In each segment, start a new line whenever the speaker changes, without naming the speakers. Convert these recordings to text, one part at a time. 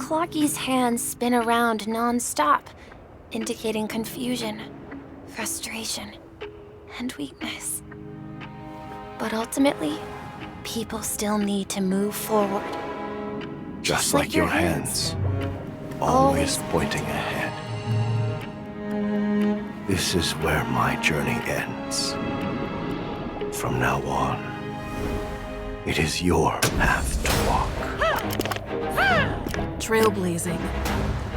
Clocky's hands spin around non-stop, indicating confusion, frustration, and weakness. But ultimately, people still need to move forward.
Just like your hands, always pointing ahead. This is where my journey ends. From now on, it is your path to walk.
Trailblazing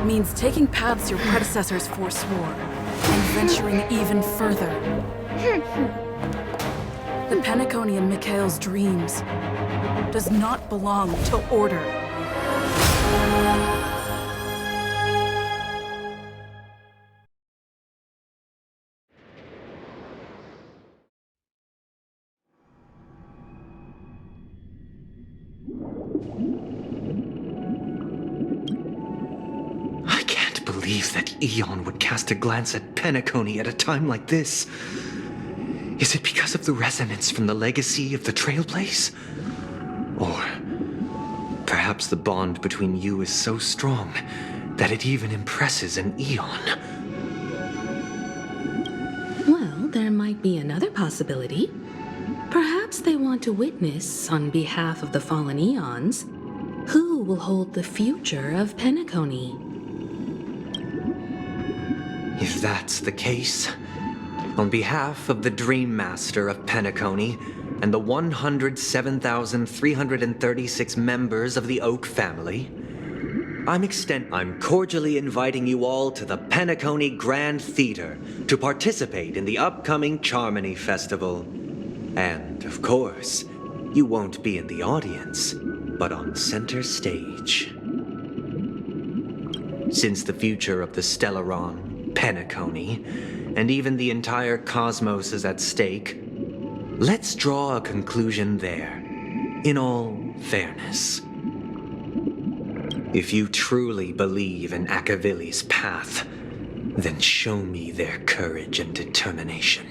means taking paths your predecessors forswore and venturing even further. The Penacony in Mikhail's dreams does not belong to order.
I can't believe that Eon would cast a glance at Penacony at a time like this. Is it because of the resonance from the legacy of the Trailblaze? Or perhaps the bond between you is so strong that it even impresses an Eon?
Well, there might be another possibility. Perhaps they want to witness, on behalf of the fallen Eons, who will hold the future of Penacony.
If that's the case, on behalf of the Dream Master of Penacony and the 107,336 members of the Oak family, I'm cordially inviting you all to the Penacony Grand Theater to participate in the upcoming Charmony Festival. And, of course, you won't be in the audience, but on center stage. Since the future of the Stellaron, Penacony, and even the entire cosmos is at stake, let's draw a conclusion there, in all fairness. If you truly believe in Akavili's path, then show me their courage and determination.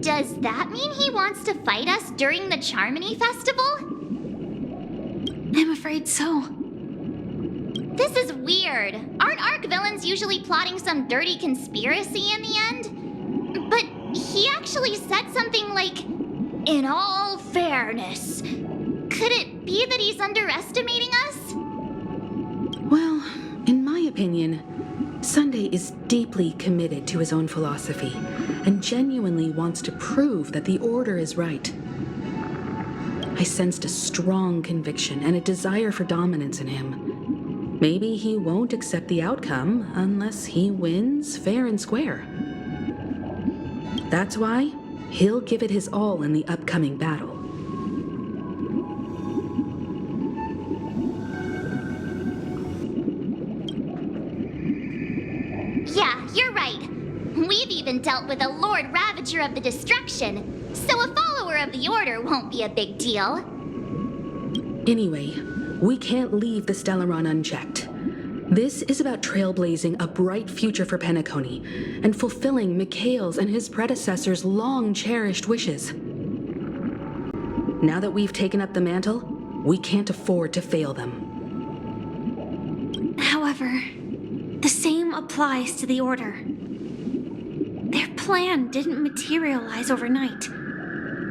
Does that mean he wants to fight us during the Charmony Festival?
I'm afraid so.
This is weird. Aren't Arc villains usually plotting some dirty conspiracy in the end? But he actually said something like, "In all fairness." Could it be that he's underestimating us?
Well, in my opinion, Sunday is deeply committed to his own philosophy and genuinely wants to prove that the Order is right. I sensed a strong conviction and a desire for dominance in him. Maybe he won't accept the outcome unless he wins fair and square. That's why he'll give it his all in the upcoming battle.
Yeah, you're right. We've even dealt with a Lord Ravager of the Destruction, so a follower of the Order won't be a big deal.
Anyway, we can't leave the Stellaron unchecked. This is about trailblazing a bright future for Penacony and fulfilling Mikhail's and his predecessors' long-cherished wishes. Now that we've taken up the mantle, we can't afford to fail them.
However, the same applies to the Order. Their plan didn't materialize overnight,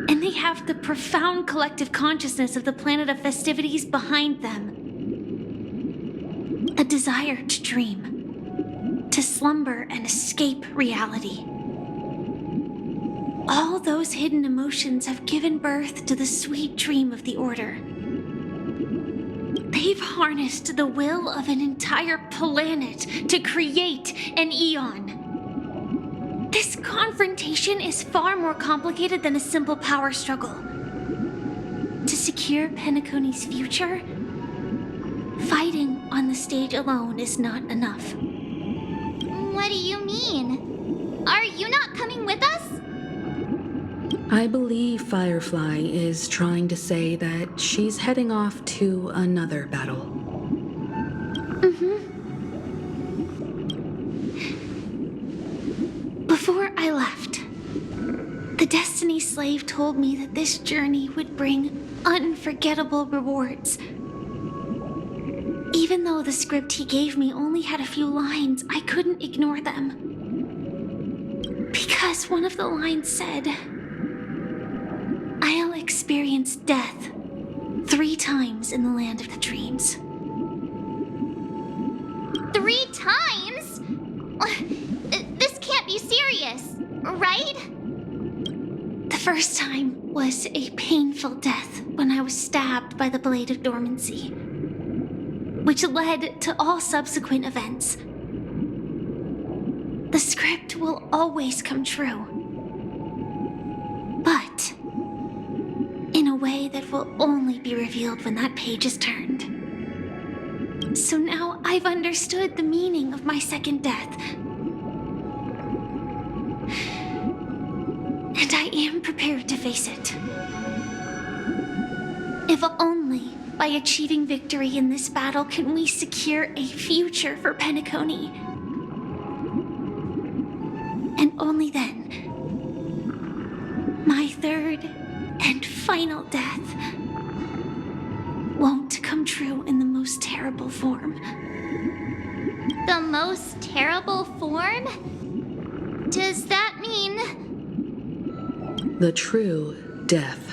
and they have the profound collective consciousness of the planet of festivities behind them. A desire to dream, to slumber and escape reality. All those hidden emotions have given birth to the sweet dream of the Order. They've harnessed the will of an entire planet to create an eon. This confrontation is far more complicated than a simple power struggle. To secure Penacony's future, fighting on the stage alone is not enough.
What do you mean? Are you not coming with us?
I believe Firefly is trying to say that she's heading off to another battle.
Before I left, the Destiny Slave told me that this journey would bring unforgettable rewards. Even though the script he gave me only had a few lines, I couldn't ignore them. Because one of the lines said, "I'll experience death 3 times in the land of the dreams."
3 times? This can't be serious, right?
The first time was a painful death when I was stabbed by the Blade of Dormancy, which led to all subsequent events. The script will always come true, but in a way that will only be revealed when that page is turned. So now I've understood the meaning of my second death. And I am prepared to face it. If only by achieving victory in this battle can we secure a future for Penacony. And only then, my third and final death won't come true in the most terrible form.
The most terrible form? Does that mean...
The true death,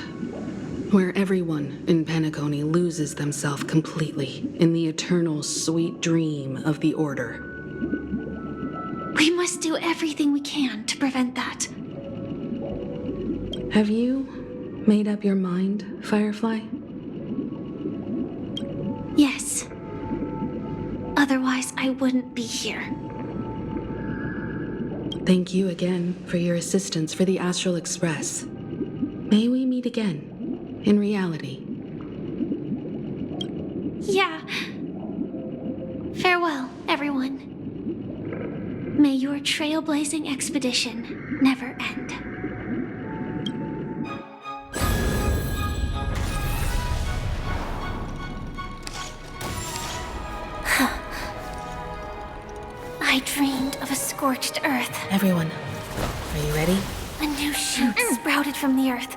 where everyone in Penacony loses themselves completely in the eternal sweet dream of the Order.
We must do everything we can to prevent that.
Have you made up your mind, Firefly?
Yes. Otherwise, I wouldn't be here.
Thank you again for your assistance for the Astral Express. May we meet again, in reality.
Yeah. Farewell, everyone. May your trailblazing expedition never end. I dreamed of a scorched earth.
Everyone, are you ready?
A new shoot sprouted from the earth.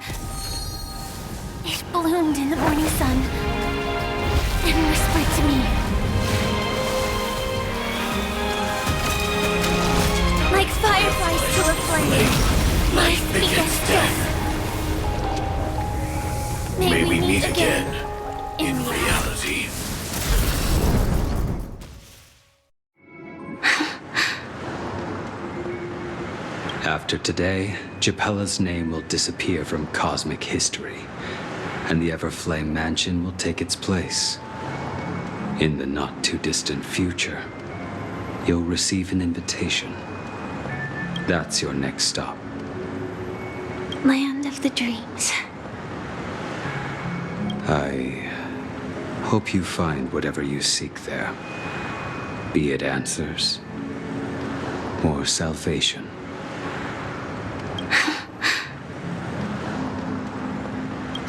It bloomed in the morning sun and whispered to me. Like fireflies to a flame, life begets death.
May we meet again in reality.
After today, Japella's name will disappear from cosmic history, and the Everflame Mansion will take its place. In the not-too-distant future, you'll receive an invitation. That's your next stop.
Land of the dreams.
I hope you find whatever you seek there. Be it answers or salvation.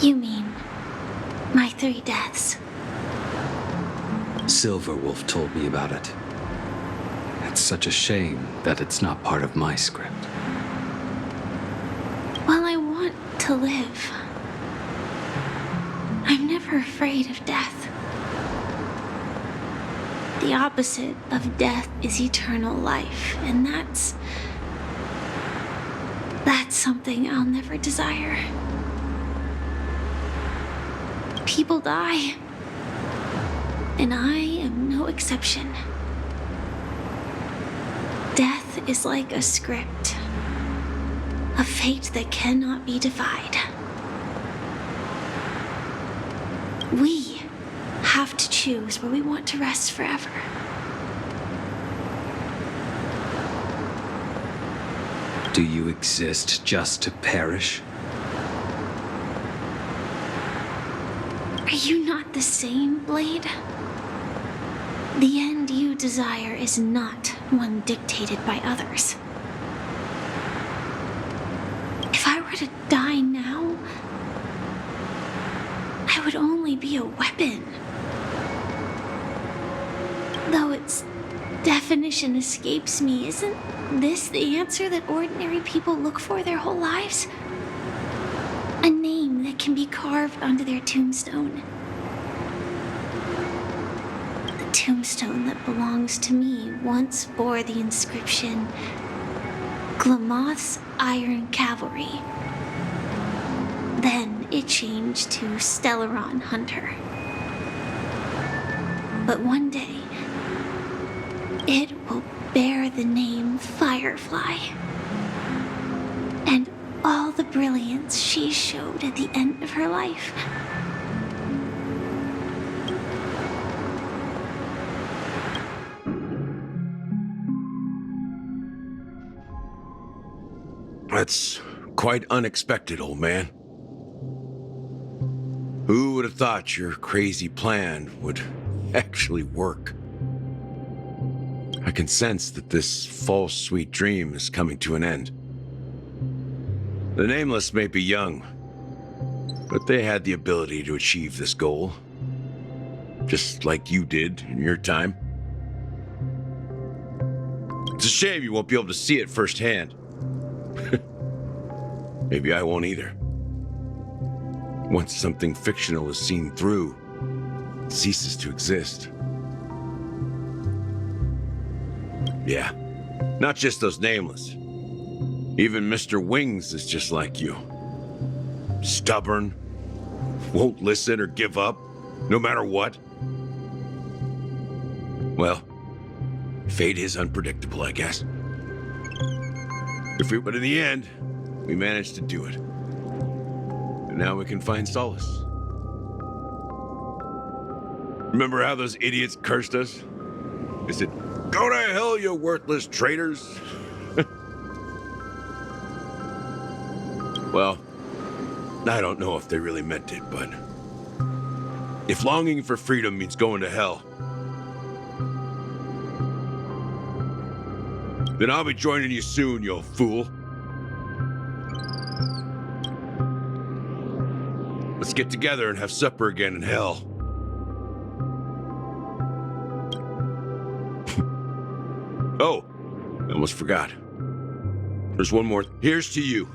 You mean my 3 deaths?
Silverwolf told me about it. It's such a shame that it's not part of my script.
While I want to live, I'm never afraid of death. The opposite of death is eternal life, and that's something I'll never desire. People die, and I am no exception. Death is like a script, a fate that cannot be defied. We have to choose where we want to rest forever.
Do you exist just to perish?
Are you not the same, Blade? The end you desire is not one dictated by others. If I were to die now, I would only be a weapon. Though its definition escapes me, isn't this the answer that ordinary people look for their whole lives? A name that can be carved onto their tombstone. The tombstone that belongs to me once bore the inscription, Glamoth's Iron Cavalry. Then it changed to Stellaron Hunter. But one day, it will bear the name Firefly. And all the brilliance she showed at the end of her life.
That's quite unexpected, old man. Who would have thought your crazy plan would actually work? I can sense that this false sweet dream is coming to an end. The Nameless may be young, but they had the ability to achieve this goal. Just like you did in your time. It's a shame you won't be able to see it firsthand. Maybe I won't either. Once something fictional is seen through, it ceases to exist. Yeah, not just those Nameless. Even Mr. Wings is just like you. Stubborn, won't listen or give up, no matter what. Well, fate is unpredictable, I guess. But in the end, we managed to do it. And now we can find solace. Remember how those idiots cursed us? They said, "Go to hell, you worthless traitors." Well, I don't know if they really meant it, but if longing for freedom means going to hell, then I'll be joining you soon, you fool. Let's get together and have supper again in hell. Oh, I almost forgot. There's one more. Here's to you,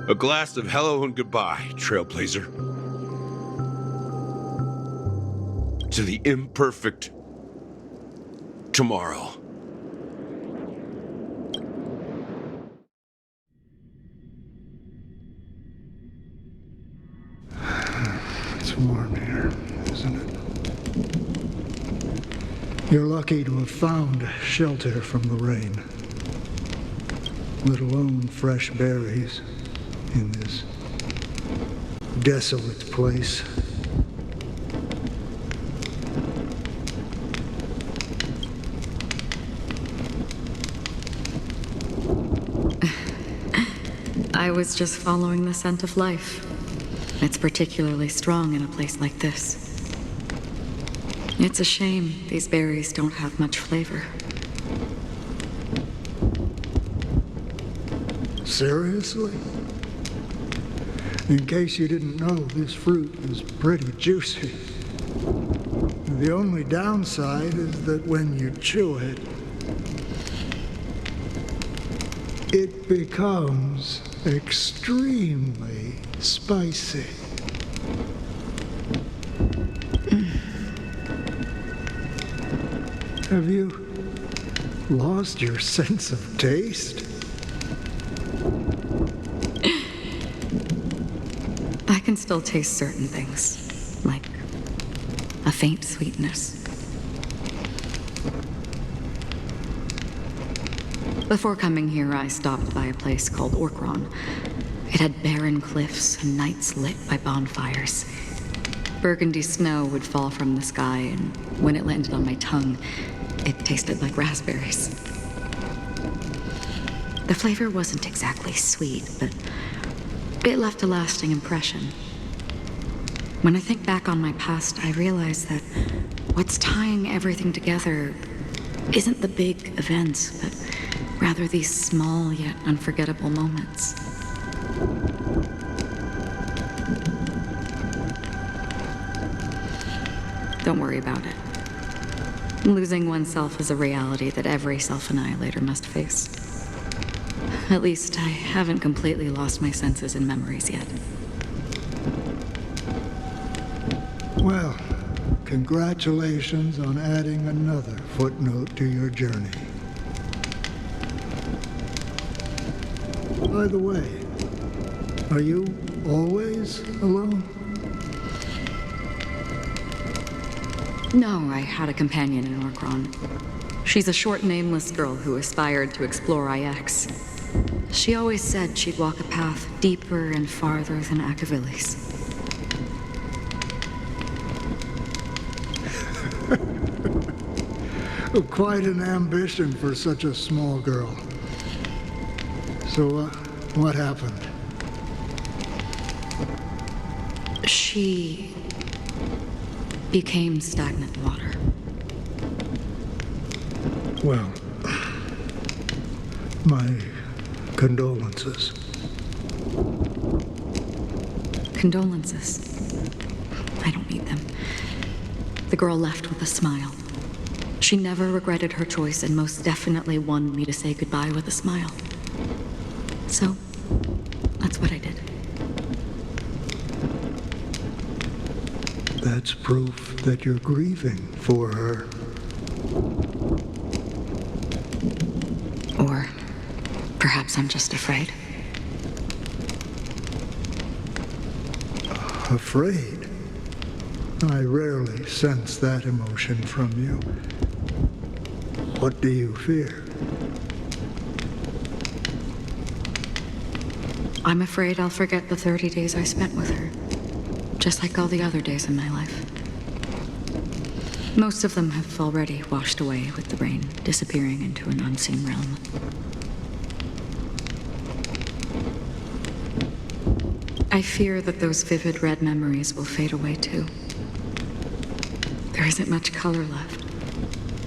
A glass of hello and goodbye, Trailblazer. To the imperfect tomorrow.
It's warm here, isn't it? You're lucky to have found shelter from the rain, let alone fresh berries in this desolate place.
I was just following the scent of life. It's particularly strong in a place like this. It's a shame these berries don't have much flavor.
Seriously? In case you didn't know, this fruit is pretty juicy. The only downside is that when you chew it, it becomes extremely spicy. Have you lost your sense of taste?
I can still taste certain things, like a faint sweetness. Before coming here, I stopped by a place called Orkron. It had barren cliffs and nights lit by bonfires. Burgundy snow would fall from the sky, and when it landed on my tongue, it tasted like raspberries. The flavor wasn't exactly sweet, but it left a lasting impression. When I think back on my past, I realize that what's tying everything together isn't the big events, but rather these small yet unforgettable moments. Don't worry about it. Losing oneself is a reality that every self-annihilator must face. At least I haven't completely lost my senses and memories yet.
Well, congratulations on adding another footnote to your journey. By the way, are you always alone?
No, I had a companion in Orkron. She's a short, nameless girl who aspired to explore IX. She always said she'd walk a path deeper and farther than Akavilis.
Quite an ambition for such a small girl. So, what happened?
She became stagnant water.
Well, my condolences.
Condolences. I don't need them. The girl left with a smile. She never regretted her choice and most definitely wanted me to say goodbye with a smile. So, that's what I did.
That's proof that you're grieving for her.
Or perhaps I'm just afraid.
Afraid? I rarely sense that emotion from you. What do you fear?
I'm afraid I'll forget the 30 days I spent with her, just like all the other days in my life. Most of them have already washed away with the rain, disappearing into an unseen realm. I fear that those vivid red memories will fade away too. There isn't much color left.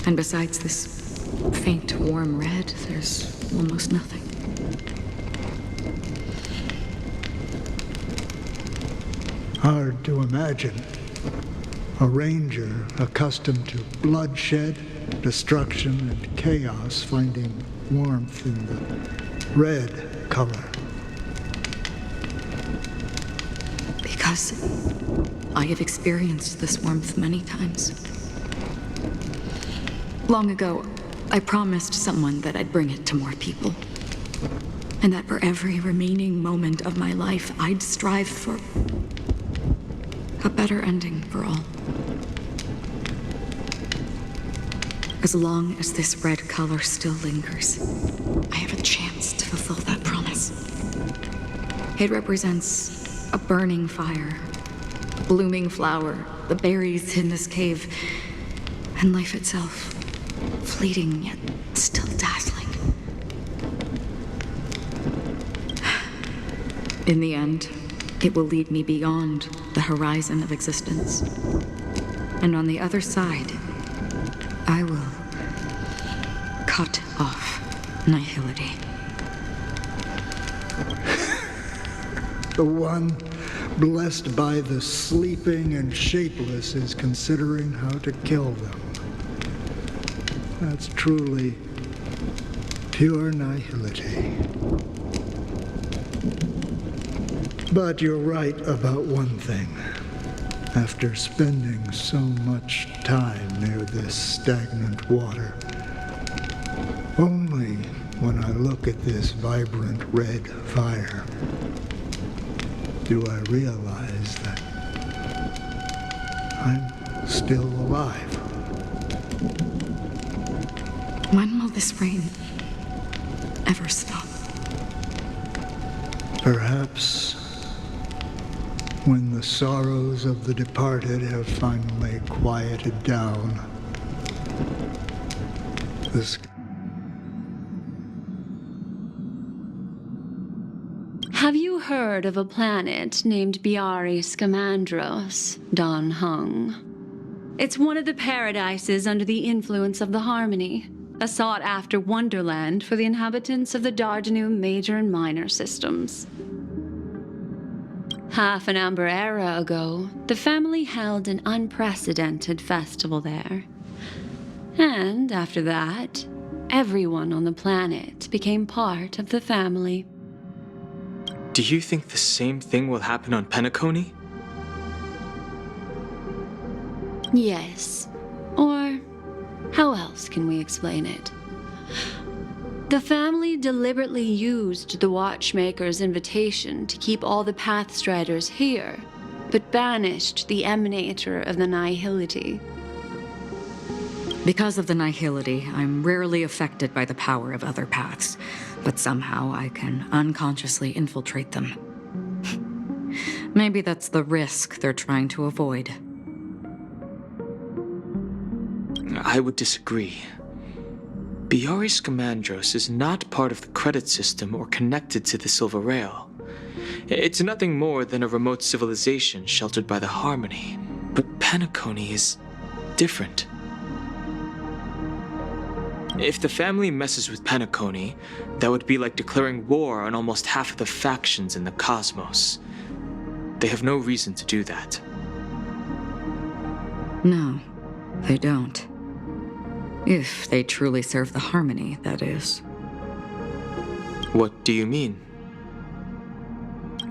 And besides this faint, warm red, there's almost nothing.
Hard to imagine. A ranger accustomed to bloodshed, destruction, and chaos finding warmth in the red color.
Because I have experienced this warmth many times. Long ago, I promised someone that I'd bring it to more people. And that for every remaining moment of my life, I'd strive for a better ending for all. As long as this red color still lingers, I have a chance to fulfill that promise. It represents a burning fire, a blooming flower, the berries in this cave, and life itself, fleeting yet still dazzling. In the end, it will lead me beyond the horizon of existence. And on the other side, I will cut off nihility.
The one blessed by the sleeping and shapeless is considering how to kill them. That's truly pure nihility. But you're right about one thing. After spending so much time near this stagnant water, only when I look at this vibrant red fire do I realize that I'm still alive.
When will this rain ever stop?
Perhaps when the sorrows of the departed have finally quieted down, this.
Have you heard of a planet named Pt.5, Don Hung? It's one of the paradises under the influence of the Harmony, a sought-after wonderland for the inhabitants of the Dardanum major and minor systems. Half an Amber Era ago, the family held an unprecedented festival there. And after that, everyone on the planet became part of the family.
Do you think the same thing will happen on Penacony?
Yes. Or how else can we explain it? The family deliberately used the Watchmaker's invitation to keep all the Pathstriders here, but banished the Emanator of the Nihility.
Because of the nihility, I'm rarely affected by the power of other paths, but somehow I can unconsciously infiltrate them. Maybe that's the risk they're trying to avoid.
I would disagree. Pt.5 is not part of the credit system or connected to the Silver Rail. It's nothing more than a remote civilization sheltered by the Harmony. But Penacony is different. If the family messes with Penacony, that would be like declaring war on almost half of the factions in the cosmos. They have no reason to do that.
No, they don't. If they truly serve the Harmony, that is.
What do you mean?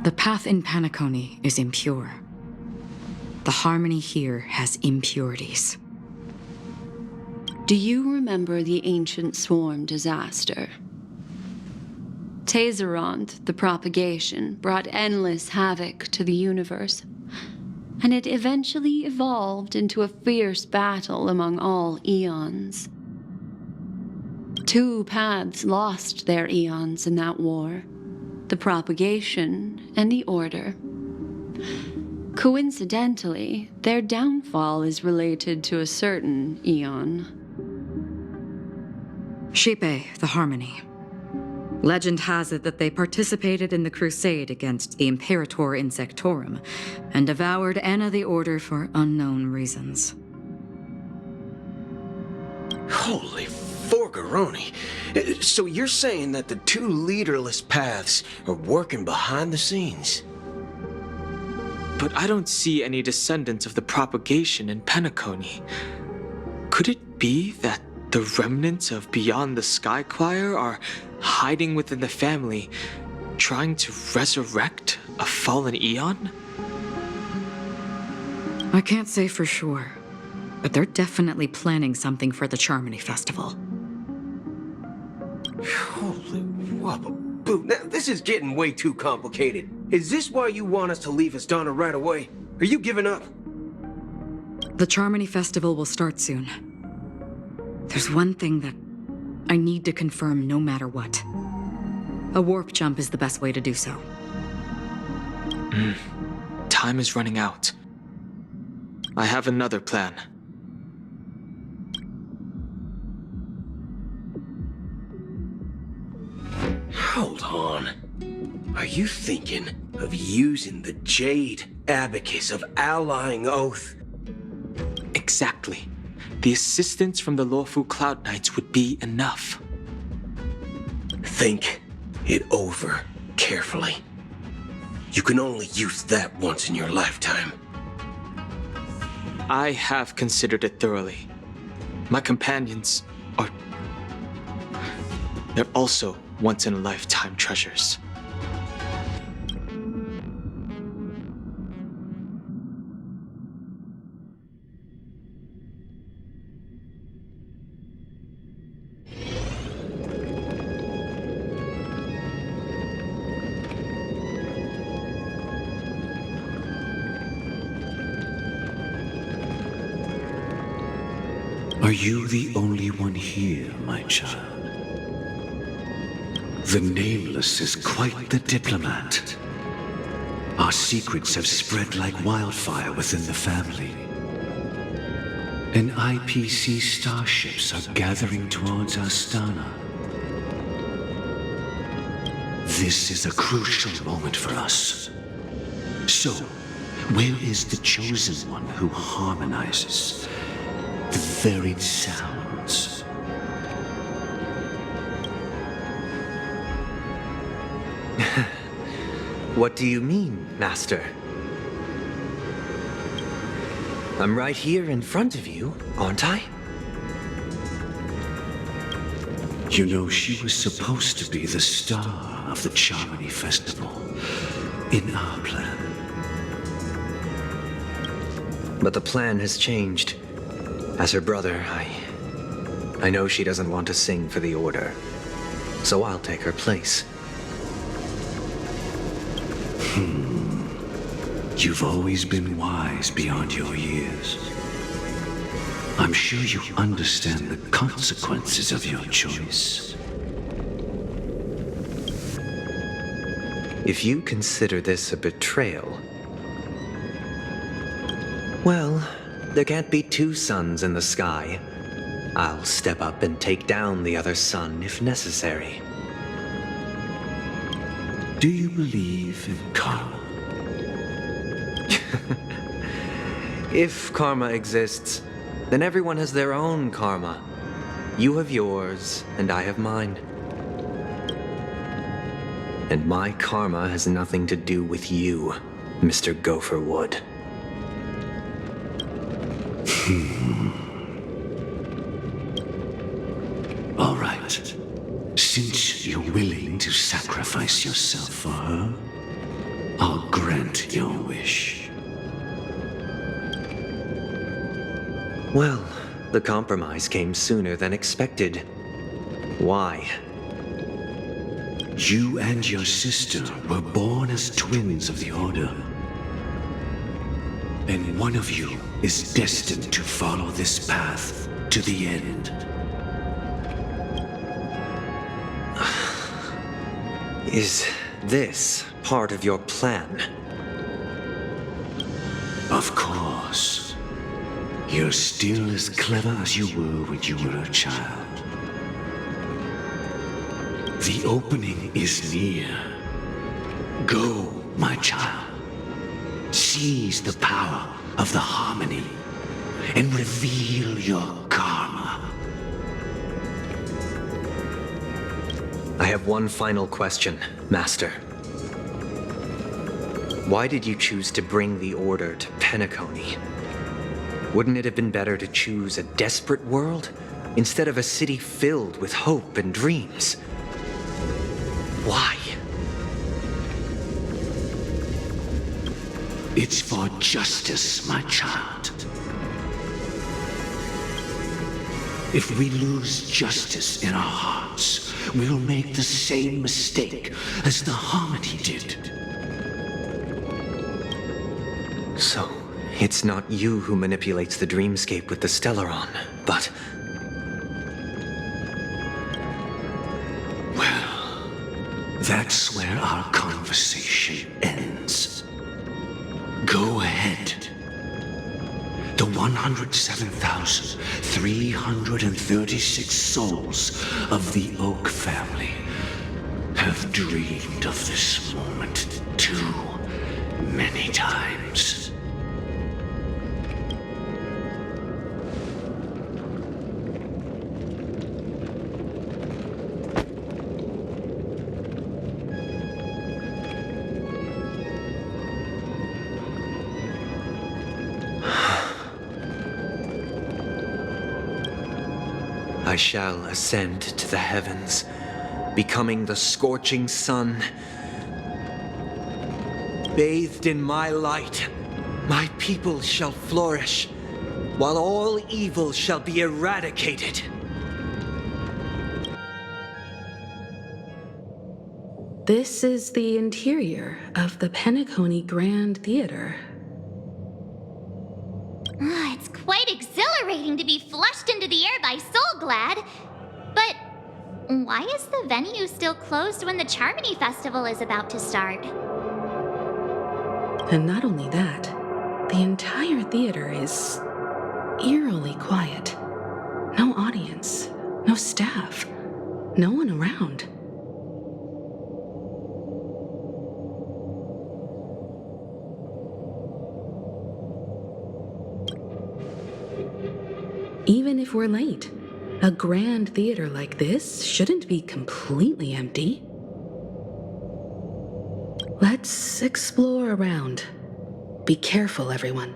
The path in Penacony is impure. The Harmony here has impurities.
Do you remember the ancient swarm disaster? Tazeront, the propagation, brought endless havoc to the universe, and it eventually evolved into a fierce battle among all eons. 2 paths lost their eons in that war, the propagation and the order. Coincidentally, their downfall is related to a certain eon.
Pt.5, the Harmony. Legend has it that they participated in the crusade against the Imperator Insectorum and devoured Anna the Order for unknown reasons.
Holy forgaroni. So you're saying that the 2 leaderless paths are working behind the scenes?
But I don't see any descendants of the propagation in Penacony. Could it be that the remnants of Beyond the Sky Choir are hiding within the family, trying to resurrect a fallen eon?
I can't say for sure, but they're definitely planning something for the Charmony Festival.
Holy whoop. Now, this is getting way too complicated. Is this why you want us to leave Astana right away? Are you giving up?
The Charmony Festival will start soon. There's one thing that I need to confirm no matter what. A warp jump is the best way to do so.
Time is running out. I have another plan.
Hold on. Are you thinking of using the Jade Abacus of Allying Oath?
Exactly. The assistance from the Lawful Cloud Knights would be enough.
Think it over carefully. You can only use that once in your lifetime.
I have considered it thoroughly. My companions are... they're also once-in-a-lifetime treasures.
Are you the only one here, my child? The Nameless is quite the diplomat. Our secrets have spread like wildfire within the family. And IPC starships are gathering towards Astana. This is a crucial moment for us. So, where is the Chosen One who harmonizes the varied sounds?
What do you mean, Master? I'm right here in front of you, aren't I?
You know, she was supposed to be the star of the Charmony Festival in our plan.
But the plan has changed. As her brother, I know she doesn't want to sing for the Order. So I'll take her place.
You've always been wise beyond your years. I'm sure you understand the consequences of your choice.
If you consider this a betrayal, well, there can't be two suns in the sky. I'll step up and take down the other sun if necessary.
Do you believe in karma?
If karma exists, then everyone has their own karma. You have yours, and I have mine. And my karma has nothing to do with you, Mr. Gopherwood.
All right. Since you're willing to sacrifice yourself for her, I'll grant your wish.
Well, the compromise came sooner than expected. Why?
You and your sister were born as twins of the Order. And one of you is destined to follow this path to the end.
Is this part of your plan?
Of course. You're still as clever as you were when you were a child. The opening is near. Go, my child. Seize the power of the harmony and reveal your karma.
I have one final question, Master. Why did you choose to bring the Order to Penacony? Wouldn't it have been better to choose a desperate world instead of a city filled with hope and dreams? Why?
It's for justice, my child. If we lose justice in our hearts, we'll make the same mistake as the Harmony did.
So, it's not you who manipulates the dreamscape with the Stellaron, but...
Well, that's where our conversation ends. Go ahead. The 107,336 souls of the Oak family have dreamed of this moment too many times.
I shall ascend to the heavens, becoming the scorching sun. Bathed in my light, my people shall flourish, while all evil shall be eradicated.
This is the interior of the Penacony Grand Theater.
It's quite exhilarating to be flushed into the air by Soulglad. But why is the venue still closed when the Charmony Festival is about to start?
And not only that, the entire theater is eerily quiet. No audience, no staff, no one around. Even if we're late, a grand theater like this shouldn't be completely empty. Let's explore around. Be careful, everyone.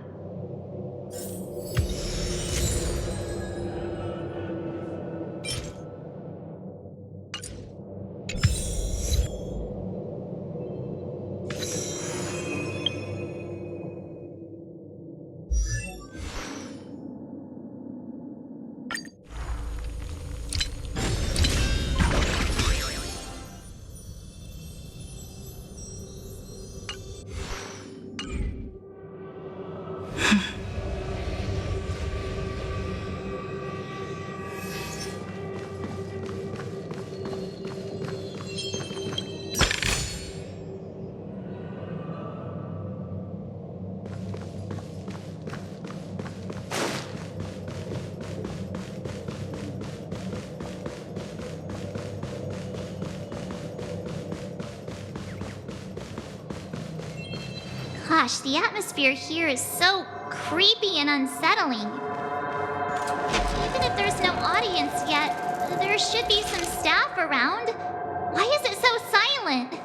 Gosh, the atmosphere here is so creepy and unsettling. Even if there's no audience yet, there should be some staff around. Why is it so silent?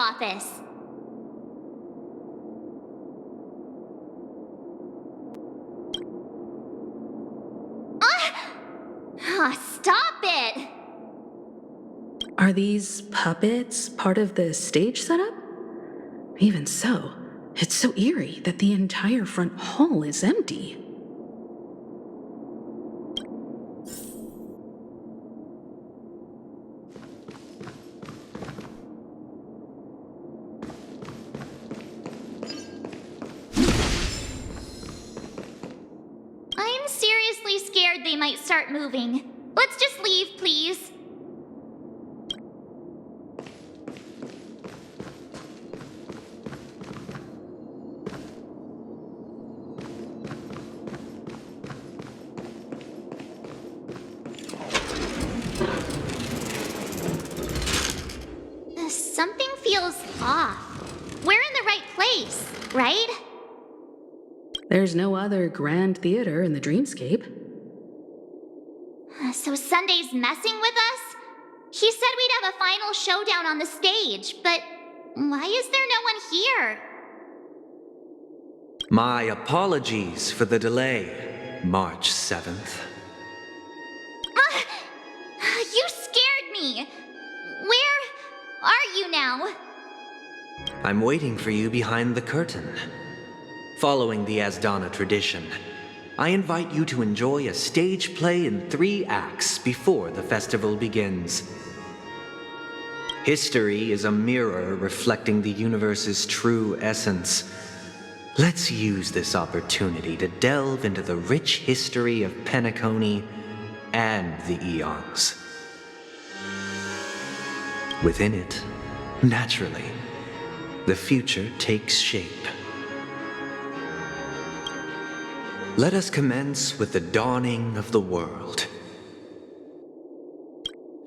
office. Stop it!
Are these puppets part of the stage setup? Even so, it's so eerie that the entire front hall is empty.
I'm seriously scared they might start moving. Let's just leave, please. Something feels off. We're in the right place, right?
There's no other grand theater in the dreamscape.
So Sunday's messing with us? He said we'd have a final showdown on the stage, but why is there no one here?
My apologies for the delay, March 7th.
You scared me! Where are you now?
I'm waiting for you behind the curtain. Following the Asdana tradition, I invite you to enjoy a stage play in 3 acts before the festival begins. History is a mirror reflecting the universe's true essence. Let's use this opportunity to delve into the rich history of Penacony and the Eons. Within it, naturally, the future takes shape. Let us commence with the dawning of the world.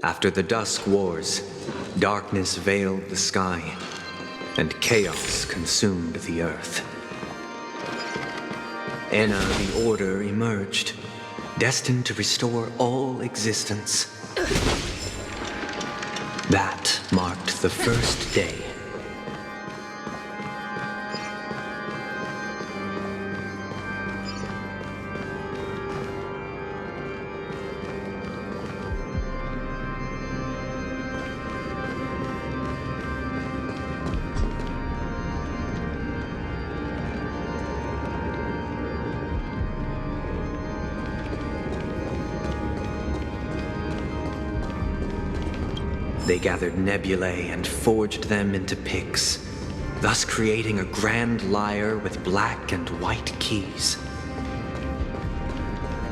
After the Dusk Wars, darkness veiled the sky, and chaos consumed the earth. Enna the Order emerged, destined to restore all existence. That marked the first day. They gathered nebulae and forged them into picks, thus creating a grand lyre with black and white keys.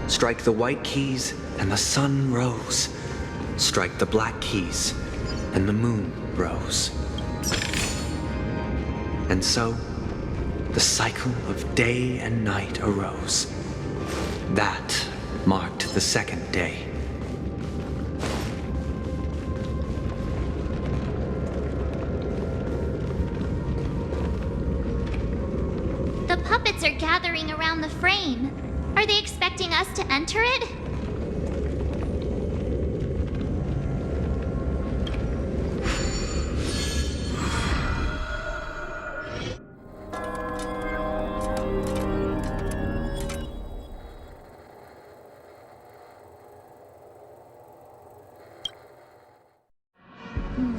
Strike the white keys and the sun rose. Strike the black keys and the moon rose. And so, the cycle of day and night arose. That marked the second day.
The puppets are gathering around the frame. Are they expecting us to enter it?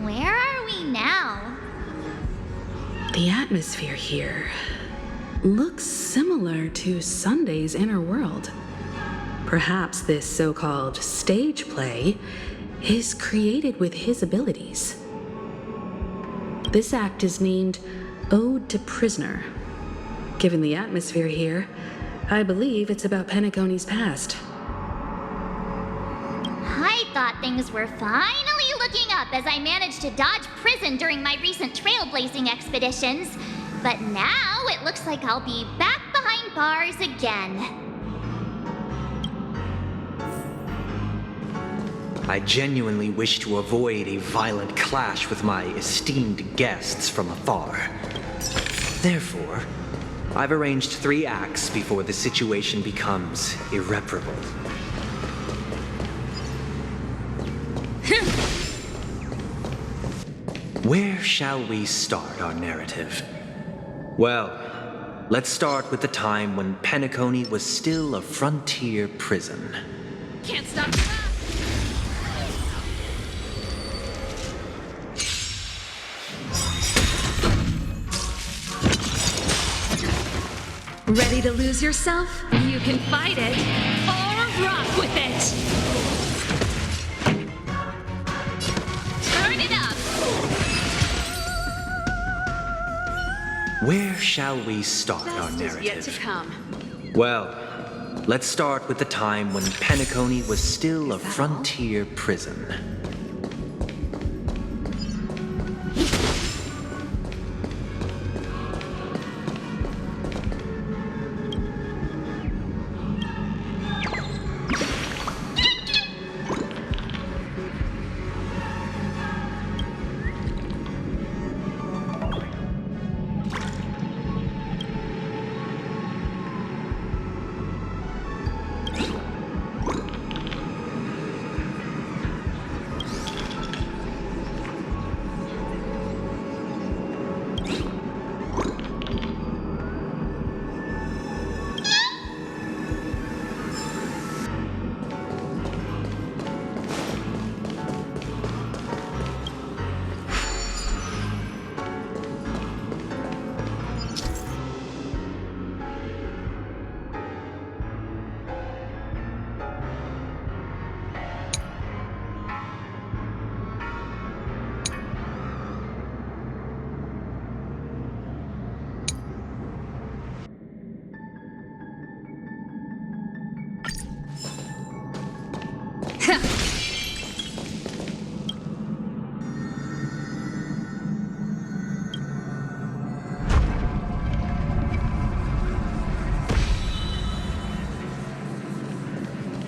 Where are we now?
The atmosphere here looks similar to Sunday's inner world. Perhaps this so-called stage play is created with his abilities. This act is named Ode to Prisoner. Given the atmosphere here, I believe it's about Penacony's past.
I thought things were finally looking up as I managed to dodge prison during my recent trailblazing expeditions. But now it looks like I'll be back behind bars again.
I genuinely wish to avoid a violent clash with my esteemed guests from afar. Therefore, I've arranged 3 acts before the situation becomes irreparable. Where shall we start our narrative? Well, let's start with the time when Penacony was still a frontier prison.
Can't stop.
Ready to lose yourself? You can fight it, or rock with it!
Turn it up!
Where shall we start our
Best is
narrative?
yet to come.
Well, let's start with the time when Penacony was still a frontier prison.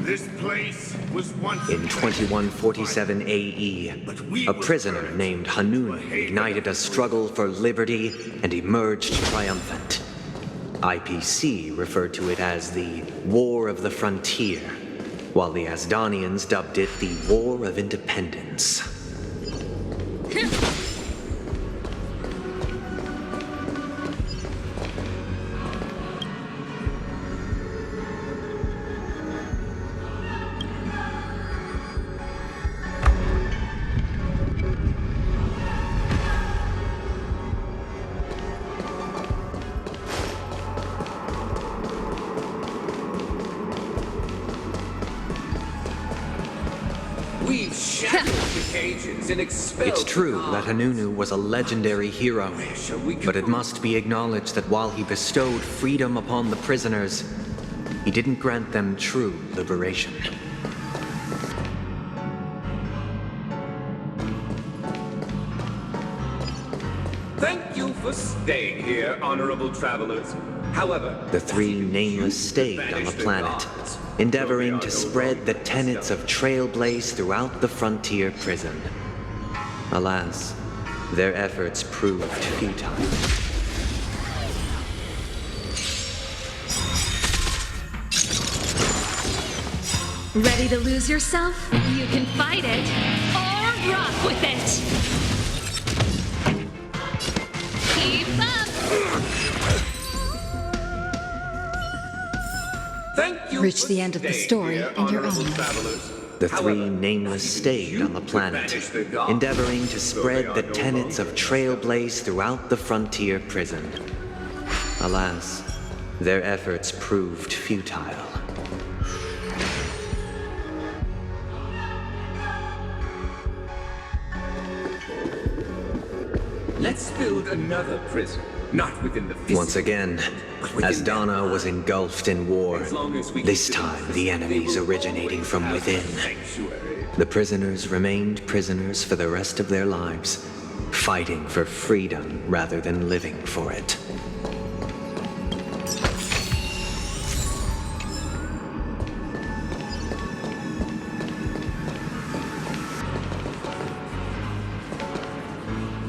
This place was once
In 2147 AE, a prisoner named Hanun ignited a struggle for liberty and emerged triumphant. IPC referred to it as the War of the Frontier, while the Asdanians dubbed it the War of Independence.
We've shattered the cages and expelled.
It's true that Hanunu was a legendary hero, but it must be acknowledged that while he bestowed freedom upon the prisoners, he didn't grant them true liberation.
Thank you for staying here, honorable travelers. However,
The three nameless stayed on the planet, endeavoring to spread the tenets of Trailblaze throughout the frontier prison. Alas, their efforts proved futile.
Ready to lose yourself? You can fight it, or rock with it!
Keep up!
thank you.
Reach
for
the end of the
staying
story
here,
and you're
honorable
on.
travelers.
The three
However,
nameless stayed on the planet, endeavoring to spread the tenets of Trailblaze throughout the frontier prison. Alas, their efforts proved futile.
let's build another prison. Not within the physical,
Once again,
but within
Asdana was engulfed in war,
As long as we
this
keep
time
this,
the
they
enemies
will
originating
always
from
have
within.
a sanctuary.
The prisoners remained prisoners for the rest of their lives, fighting for freedom rather than living for it.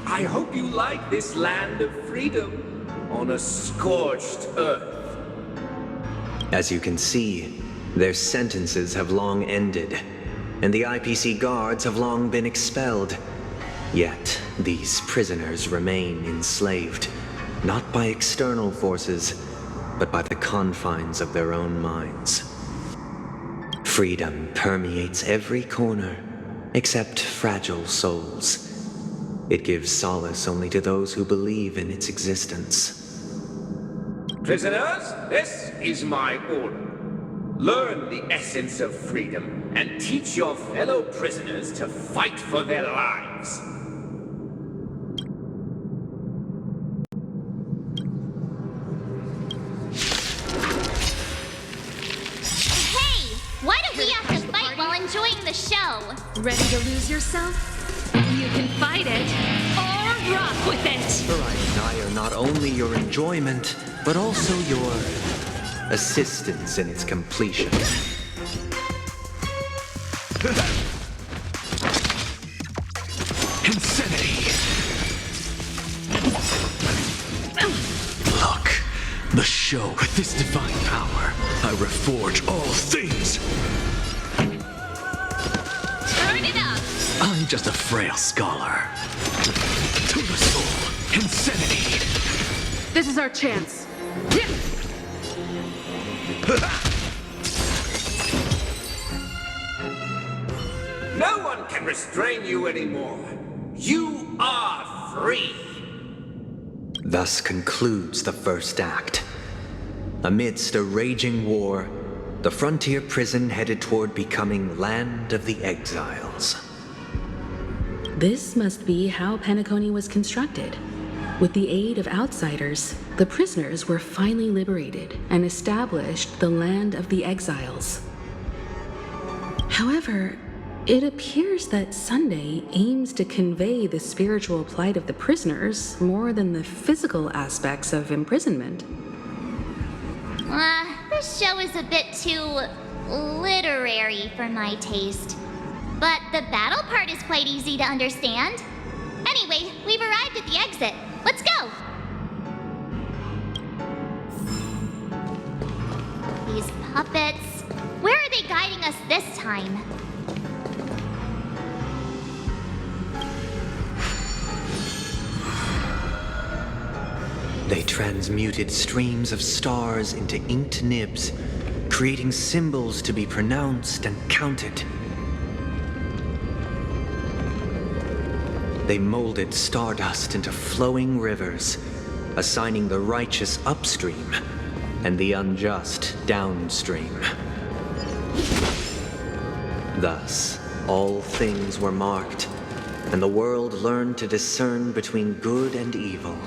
I hope you like this land of freedom on a scorched earth.
As you can see, their sentences have long ended, and the IPC guards have long been expelled. Yet, these prisoners remain enslaved, not by external forces, but by the confines of their own minds. Freedom permeates every corner, except fragile souls. It gives solace only to those who believe in its existence.
Prisoners, this is my order. Learn the essence of freedom and teach your fellow prisoners to fight for their lives.
Hey! Why don't we have to fight while enjoying the show?
Ready to lose yourself? You can fight it, or rock with it!
For I desire not only your enjoyment, but also your assistance in its completion.
Insanity! Look, the show with this divine power. I reforge all things.
Turn it up!
I'm just a frail scholar. To the soul, insanity!
This is our chance.
No one can restrain you anymore. You are free.
Thus concludes the first act. Amidst a raging war, the frontier prison headed toward becoming Land of the Exiles.
This must be how Penacony was constructed. With the aid of outsiders, the prisoners were finally liberated and established the Land of the Exiles. However, it appears that Sunday aims to convey the spiritual plight of the prisoners more than the physical aspects of imprisonment.
This show is a bit too literary for my taste. But the battle part is quite easy to understand. Anyway, we've arrived at the exit. Let's go! These puppets. Where are they guiding us this time?
They transmuted streams of stars into inked nibs, creating symbols to be pronounced and counted. They molded stardust into flowing rivers, assigning the righteous upstream and the unjust downstream. Thus, all things were marked, and the world learned to discern between good and evil.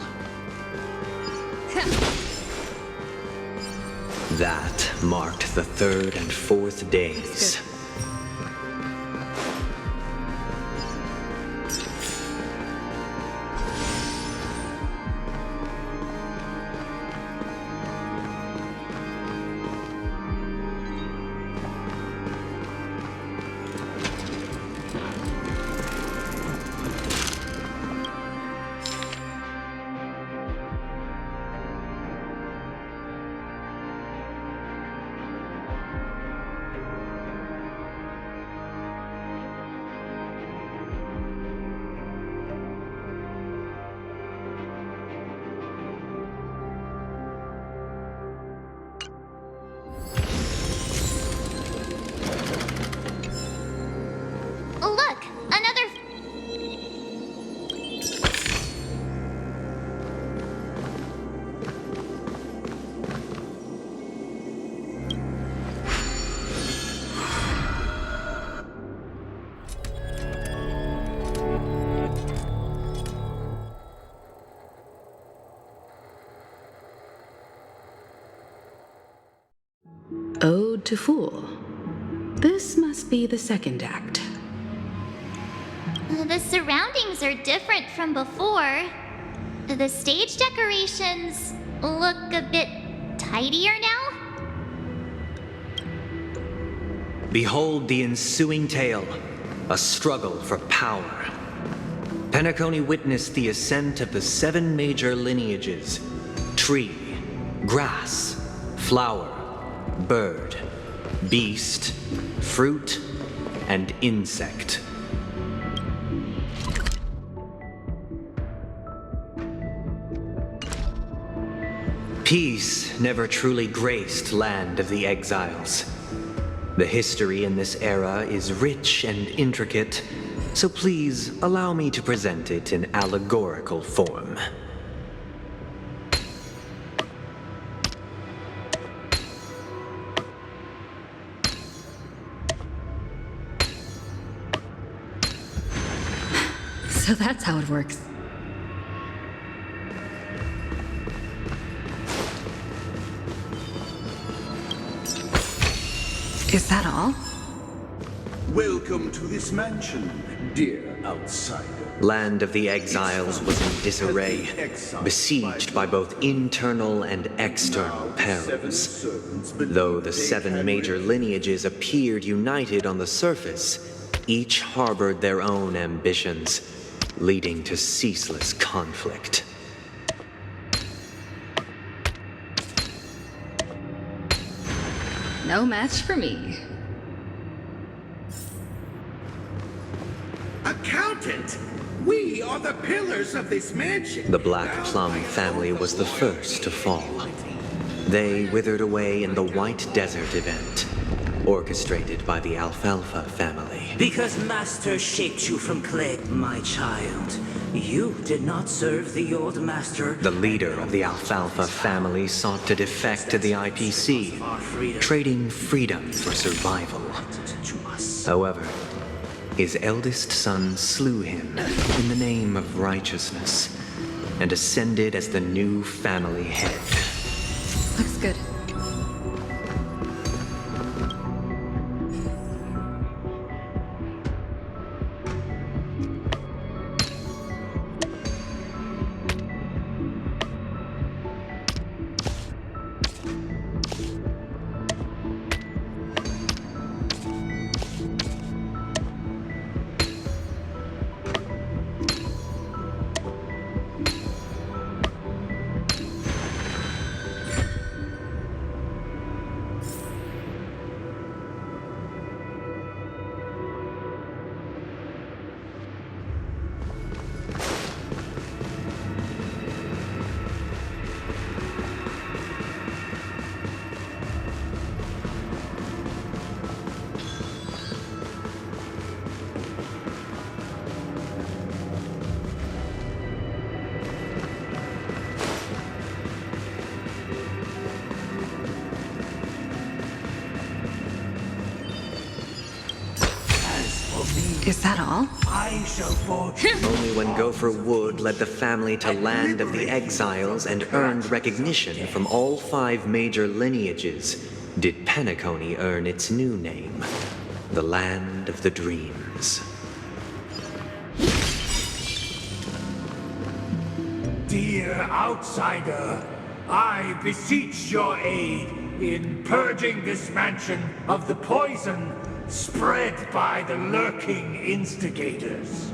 That marked the third and fourth days.
Look, another...
Ode to Fool. This must be the second act.
The surroundings are different from before. The stage decorations look a bit tidier now.
Behold the ensuing tale, a struggle for power. Penacony witnessed the ascent of the 7 major lineages: tree, grass, flower, bird, beast, fruit, and insect. Peace never truly graced Land of the Exiles. The history in this era is rich and intricate, so please allow me to present it in allegorical form.
So that's how it works. Is that all?
Welcome to this mansion, dear outsider.
Land of the Exiles was in disarray, besieged by both internal and external perils. Though the 7 major lineages appeared united on the surface, each harbored their own ambitions, leading to ceaseless conflict.
No match for me.
Accountant! We are the pillars of this mansion.
The Black Plum family was the first to fall. They withered away in the White Desert event, orchestrated by the Alfalfa family.
Because Master shaped you from clay, my child. You did not serve the old master.
The leader of the Alfalfa family sought to defect to the IPC, trading freedom for survival. However, his eldest son slew him in the name of righteousness and ascended as the new family head.
Looks good. Is that all?
I shall forge.
Only when Gopher Wood led the family to Land of the Exiles and earned recognition from all 5 major lineages did Penacony earn its new name, the Land of the Dreams.
Dear outsider, I beseech your aid in purging this mansion of the poison spread by the lurking instigators.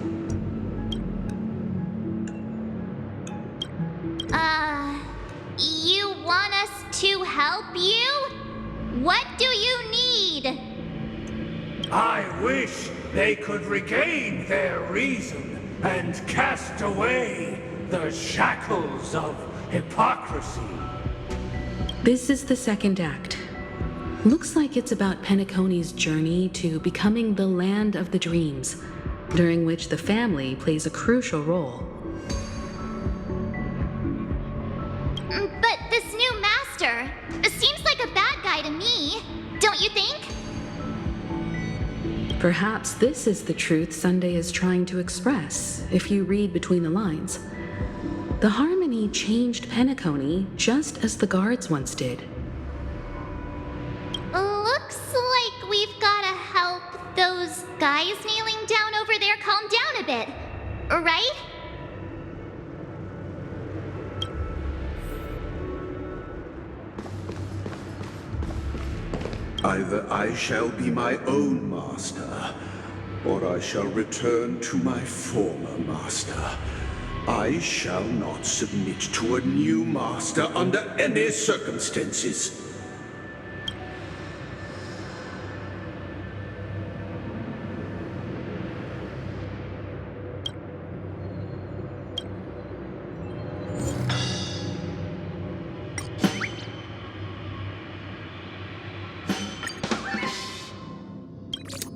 You want us to help you? What do you need?
I wish they could regain their reason and cast away the shackles of hypocrisy.
This is the second act. Looks like it's about Penacony's journey to becoming the Land of the Dreams, during which the family plays a crucial role.
But this new master seems like a bad guy to me, don't you think?
Perhaps this is the truth Sunday is trying to express, if you read between the lines. The Harmony changed Penacony just as the guards once did.
Looks like we've gotta help those guys kneeling down over there calm down a bit, right?
Either I shall be my own master, or I shall return to my former master. I shall not submit to a new master under any circumstances.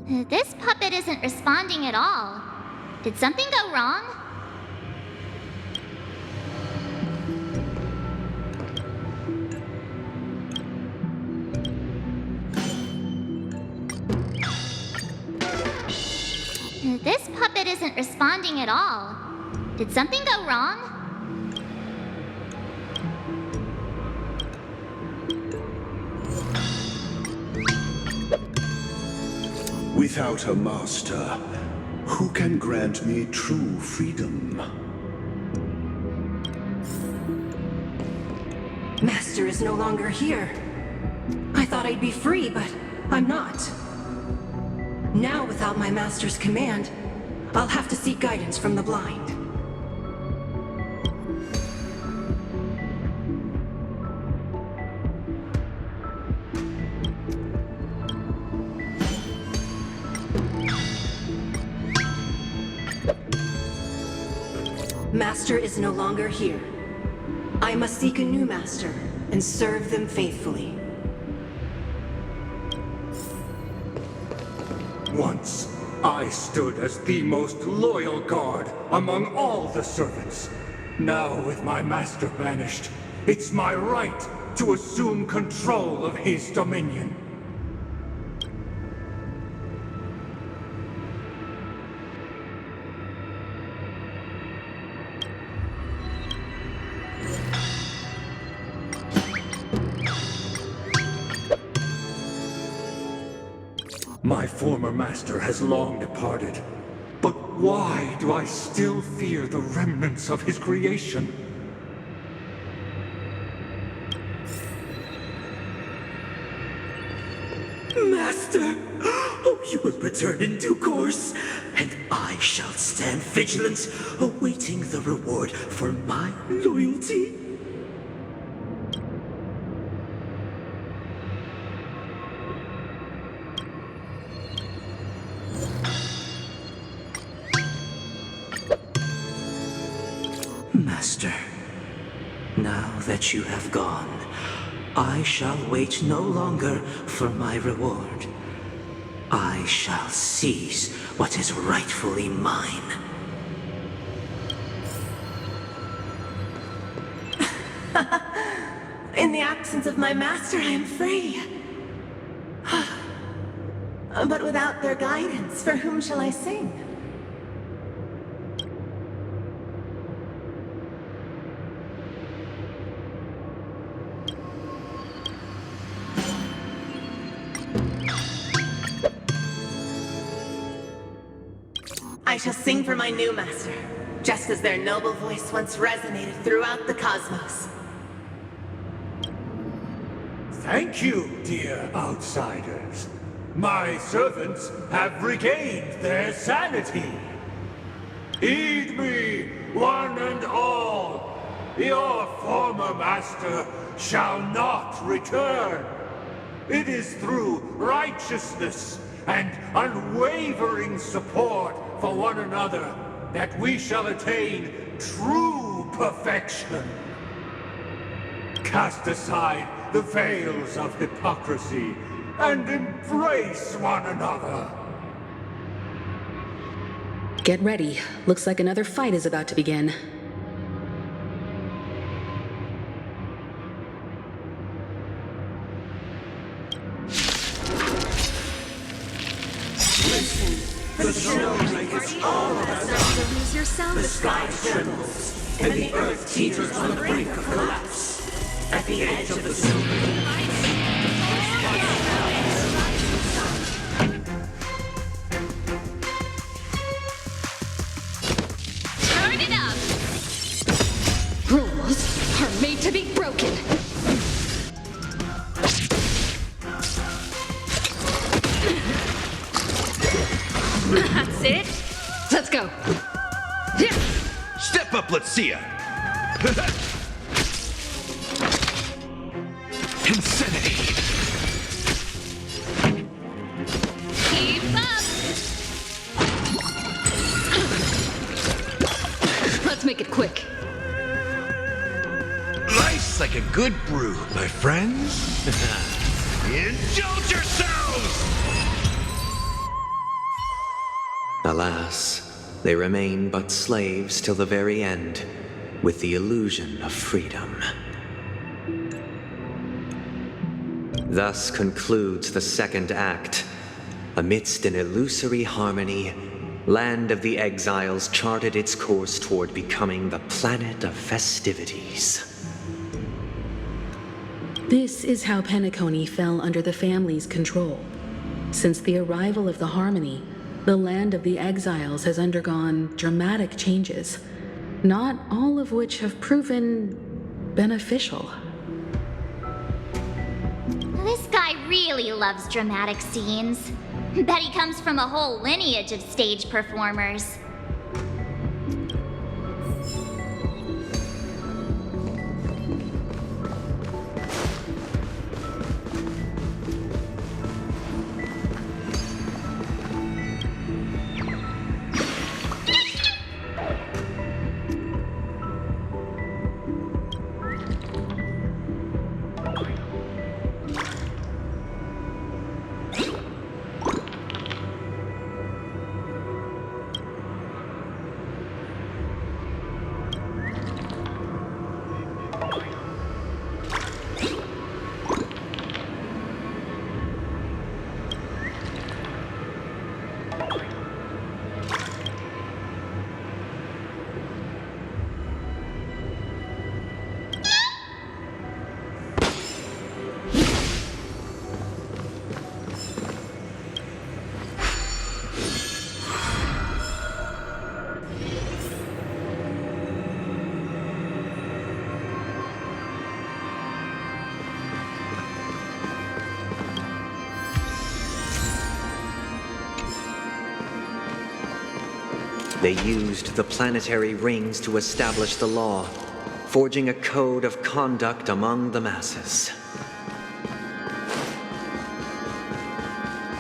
This puppet isn't responding at all. Did something go wrong? This puppet isn't responding at all. Did something go wrong?
Without a master, who can grant me true freedom?
Master is no longer here. I thought I'd be free, but I'm not. Now, without my master's command, I'll have to seek guidance from the blind. Master is no longer here. I must seek a new master and serve them faithfully.
Once, I stood as the most loyal guard among all the servants. Now, with my master banished, it's my right to assume control of his dominion. My former master has long departed, but why do I still fear the remnants of his creation?
Master! Oh, you will return in due course, and I shall stand vigilant, awaiting the reward for my loyalty. Master, now that you have gone, I shall wait no longer for my reward. I shall seize what is rightfully mine.
In the absence of my master, I am free. But without their guidance, for whom shall I sing? I shall sing for my new master, just as their noble voice once resonated throughout the cosmos.
Thank you, dear outsiders. My servants have regained their sanity. Heed me, one and all. Your former master shall not return. It is through righteousness and unwavering support for one another that we shall attain true perfection. Cast aside the veils of hypocrisy and embrace one another.
Get ready. Looks like another fight is about to begin.
The snow blankets all around us. The sky trembles, and the earth teeters on the brink of collapse. At the edge of the
Turn it up! Rules are made to be broken. That's it. Let's go.
Step up, let's see ya. Insanity.
Keep up. Let's make it quick.
Life's like a good brew, my friends. Indulge yourselves!
Alas, they remain but slaves till the very end, with the illusion of freedom. Thus concludes the second act. Amidst an illusory harmony, Land of the Exiles charted its course toward becoming the planet of festivities.
This is how Penacony fell under the family's control. Since the arrival of the Harmony, the Land of the Exiles has undergone dramatic changes, not all of which have proven beneficial.
This guy really loves dramatic scenes. Bet he comes from a whole lineage of stage performers.
They used the planetary rings to establish the law, forging a code of conduct among the masses.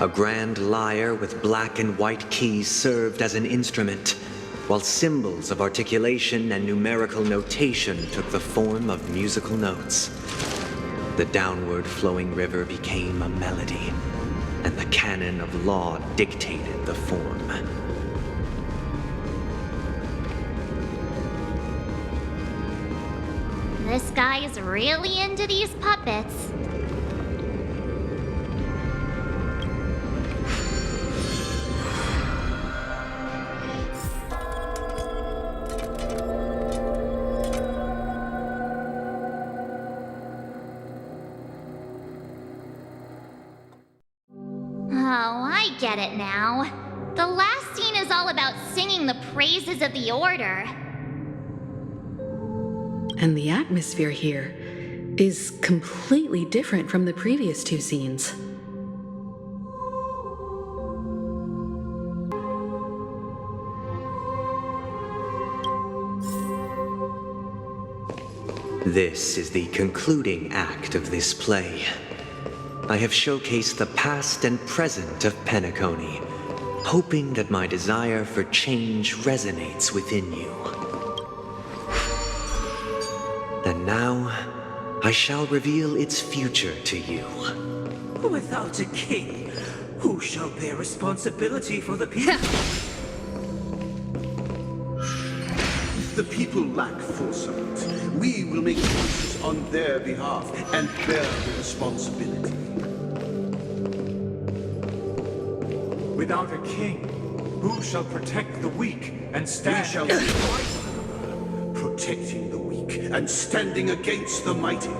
A grand lyre with black and white keys served as an instrument, while symbols of articulation and numerical notation took the form of musical notes. The downward flowing river became a melody, and the canon of law dictated the form.
This guy is really into these puppets. Oh, I get it now. The last scene is all about singing the praises of the Order.
And the atmosphere here is completely different from the previous two scenes.
This is the concluding act of this play. I have showcased the past and present of Penacony, hoping that my desire for change resonates within you. And now, I shall reveal its future to you.
Without a king, who shall bear responsibility for the people?
If the people lack foresight, we will make choices on their behalf and bear the responsibility.
Without a king, who shall protect the weak and stand?
We shall be right, protecting the weak and standing against the mighty.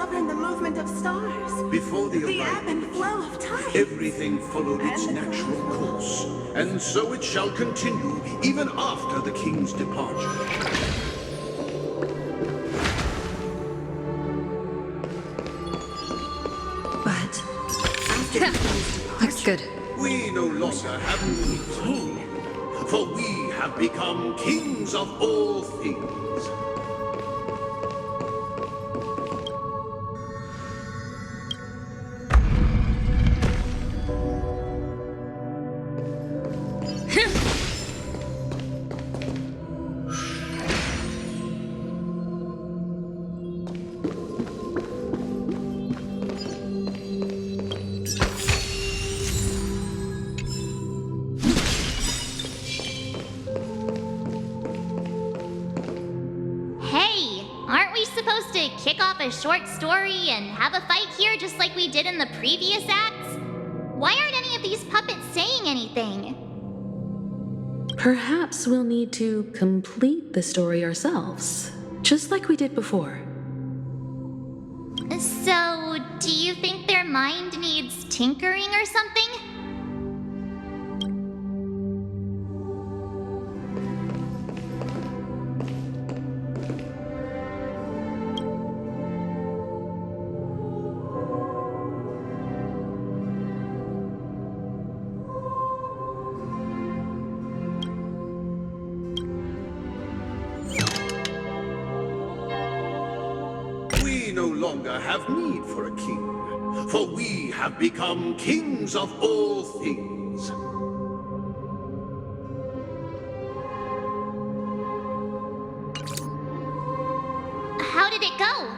govern the movement of stars.
Before the
The ebb and
arrival,
flow of time.
everything followed its natural course, and so it shall continue even after the king's departure.
But after the king's
Looks good.
We no longer have need for a king, for we have become kings of all things.
Hey, aren't we supposed to kick off a short story and have a fight here just like we did in the previous acts? Why aren't any of these puppets saying anything?
Perhaps we'll need to complete the story ourselves, just like we did before.
So, do you think their mind needs tinkering or something?
We no longer have need for a king, for we have become kings of all things.
How did it go?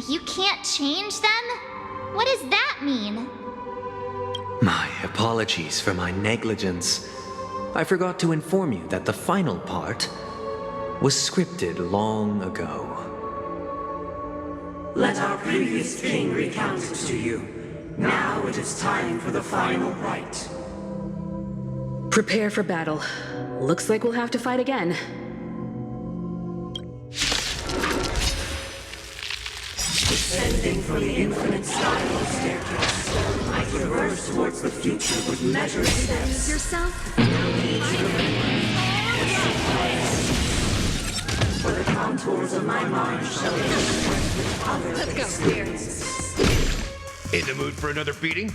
You can't change them? What does that mean?
My apologies for my negligence. I forgot to inform you that the final part was scripted long ago.
Let our previous king recount it to you. Now it is time for the final rite.
Prepare for battle. Looks like we'll have to fight again.
Descending from the infinite spiral staircase, I traverse towards the future with measured steps.
yourself.
For the contours of my mind shall intersect with other experiences.
In the mood for another beating?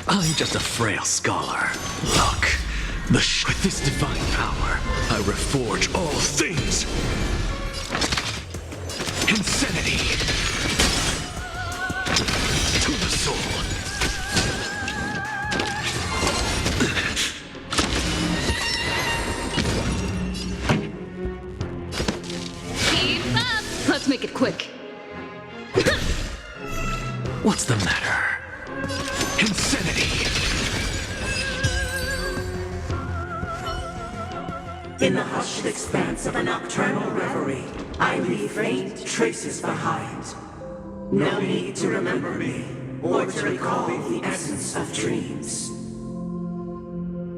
I'm just a frail scholar. Look, with this divine power, I reforge all things. Insanity to the soul.
Keep up! Let's make it quick.
What's the matter? Insanity.
In the hushed expanse of a nocturnal reverie, I leave faint traces behind. No need to remember me, or to recall the essence of dreams.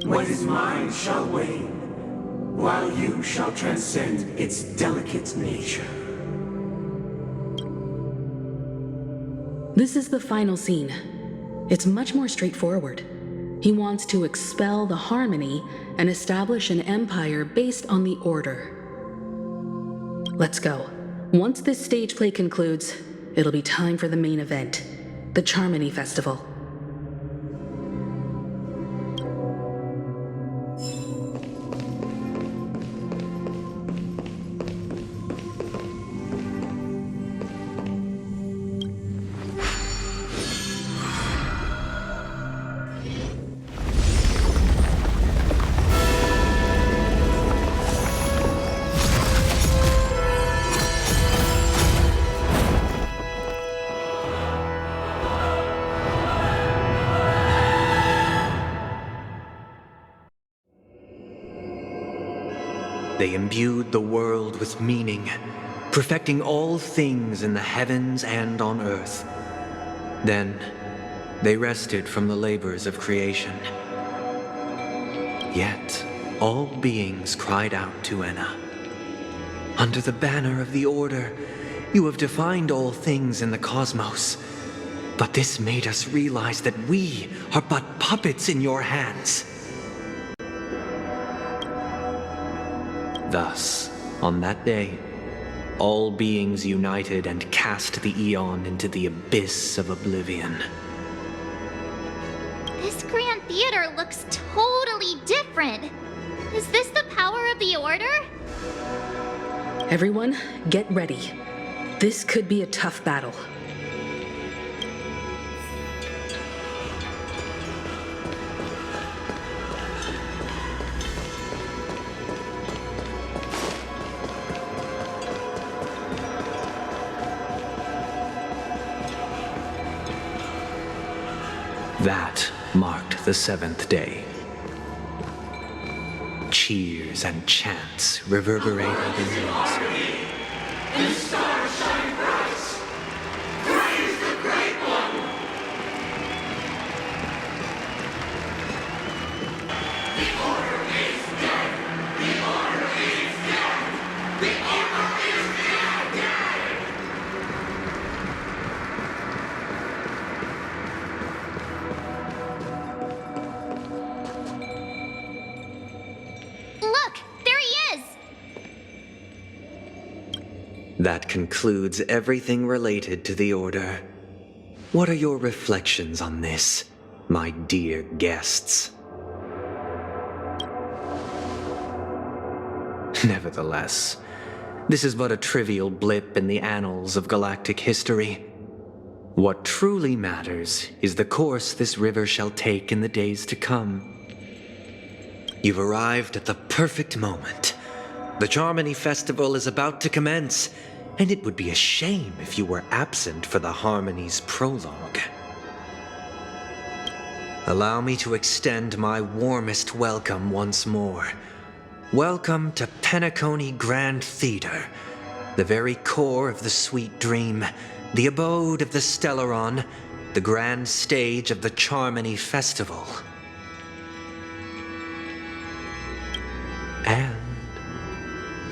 What is mine shall wane, while you shall transcend its delicate nature.
This is the final scene. It's much more straightforward. He wants to expel the harmony and establish an empire based on the order. Let's go. Once this stage play concludes, it'll be time for the main event, the Charmony Festival.
They imbued the world with meaning, perfecting all things in the heavens and on earth. Then, they rested from the labors of creation. Yet, all beings cried out to Enna. Under the banner of the Order, you have defined all things in the cosmos. But this made us realize that we are but puppets in your hands. Thus, on that day, all beings united and cast the Eon into the abyss of oblivion.
This Grand Theater looks totally different. Is this the power of the Order?
Everyone, get ready. This could be a tough battle.
That marked the seventh day. Cheers and chants reverberated in the atmosphere.
The stars shine bright. Praise the Great One. The Order is dead. The Order is dead. The Order is dead.
Look, there he is!
That concludes everything related to the Order. What are your reflections on this, my dear guests? Nevertheless, this is but a trivial blip in the annals of galactic history. What truly matters is the course this river shall take in the days to come. You've arrived at the perfect moment. The Charmony Festival is about to commence, and it would be a shame if you were absent for the Harmony's prologue. Allow me to extend my warmest welcome once more. Welcome to Pt.5 Grand Theater, the very core of the Sweet Dream, the abode of the Stellaron, the grand stage of the Charmony Festival. And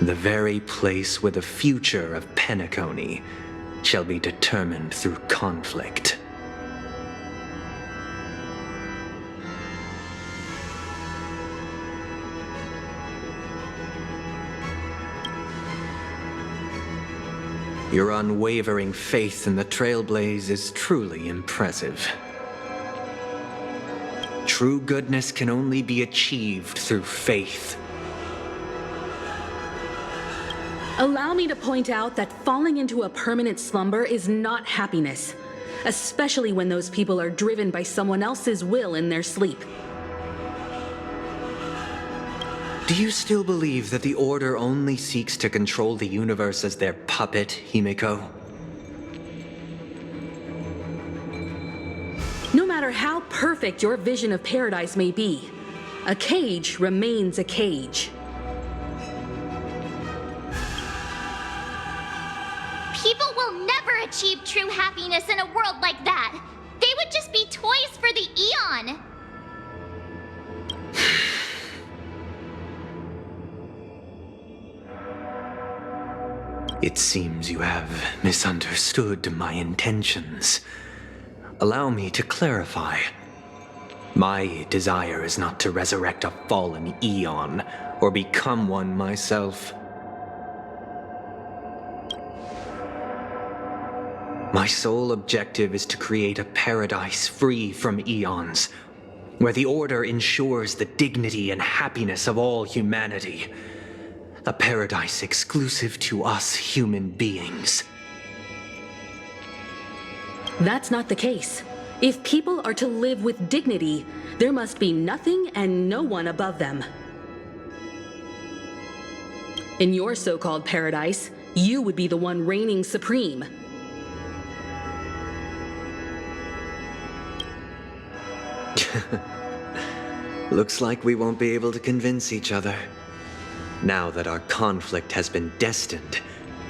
the very place where the future of Penacony shall be determined through conflict. Your unwavering faith in the Trailblaze is truly impressive. True goodness can only be achieved through faith.
Allow me to point out that falling into a permanent slumber is not happiness, especially when those people are driven by someone else's will in their sleep.
Do you still believe that the Order only seeks to control the universe as their puppet, Himiko?
No matter how perfect your vision of paradise may be, a cage remains a cage.
People will never achieve true happiness in a world like that. They would just be toys for the Eon.
It seems you have misunderstood my intentions. Allow me to clarify. My desire is not to resurrect a fallen Eon, or become one myself. My sole objective is to create a paradise free from Eons, where the Order ensures the dignity and happiness of all humanity. A paradise exclusive to us human beings.
That's not the case. If people are to live with dignity, there must be nothing and no one above them. In your so-called paradise, you would be the one reigning supreme.
Looks like we won't be able to convince each other. Now that our conflict has been destined,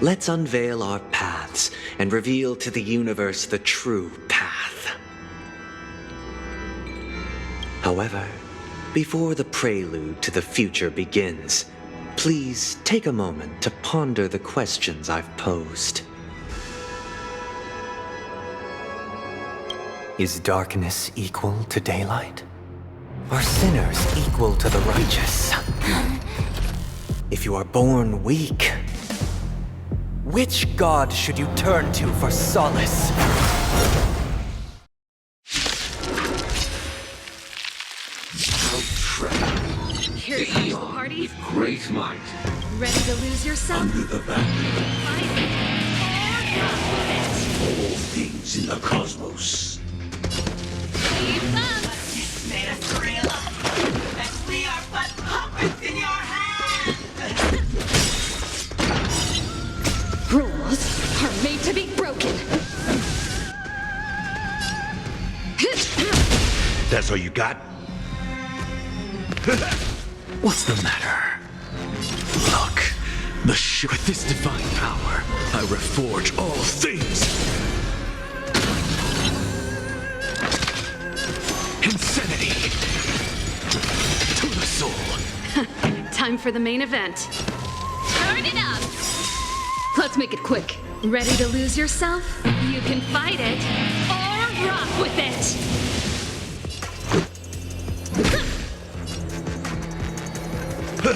let's unveil our paths and reveal to the universe the true path. However, Before the prelude to the future begins, please take a moment to ponder the questions I've posed. Is darkness equal to daylight? Are sinners equal to the righteous? If you are born weak, which god should you turn to for solace?
Here comes the party.
Great might.
Ready to lose yourself?
Under the banner. All things in the cosmos.
Keep up!
Made us realize that we are but puppets in your hands!
Rules are made to be broken.
That's all you got?
What's the matter? Look, with this divine power, I reforge all things. Insanity to the soul.
Time for the main event. Turn it up! Let's make it quick. Ready to lose yourself? You can fight it, or rock with it!
The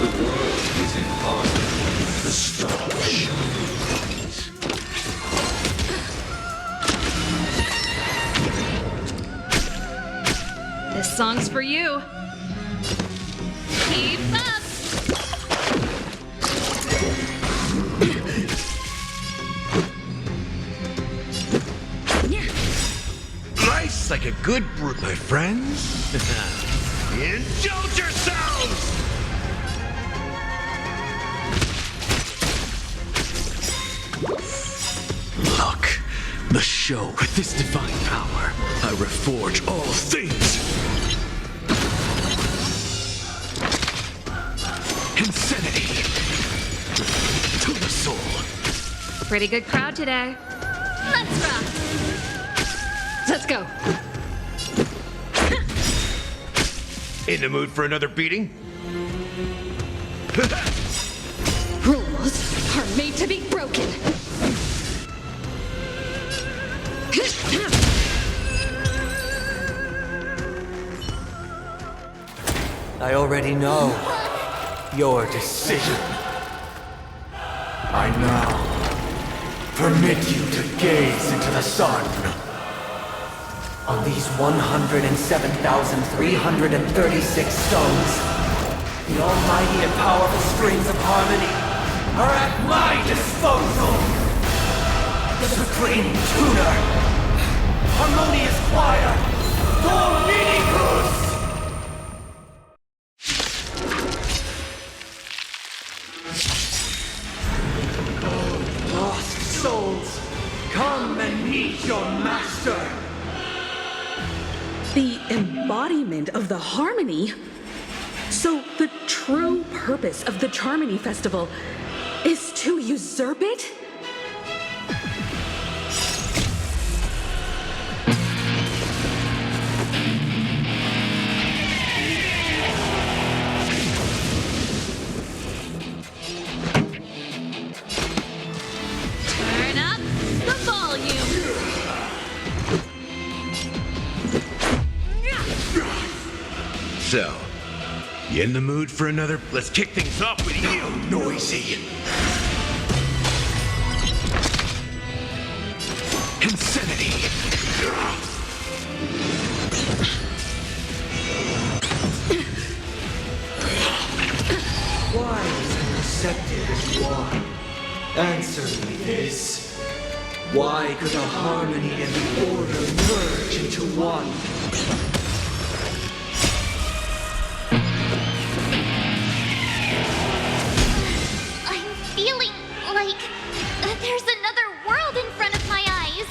world is in harmony. The stars shines.
This song's for you. Keep up!
Life's like a good brew, my friends. Indulge yourselves!
Look, the show with this divine power, I reforge all things. Insanity to the soul.
Pretty good crowd today. Let's rock! Let's go.
In the mood for another beating?
Rules are made to be broken.
I already know your decision.
I now permit you to gaze into the sun.
On these 107,336 stones, the almighty and powerful strings of harmony are at my disposal. The supreme tuner, harmonious choir, Dominicus!
Lost souls, come and meet your master.
The embodiment of the harmony? So the true purpose of the Charmony Festival is to usurp it?
Turn up the volume.
So, you in the mood for another? Let's kick things off with you, noisy.
Insanity.
Why is he receptive as you are? Answer me this. Why could the harmony and the order merge into one?
I'm feeling like there's another world in front of my eyes.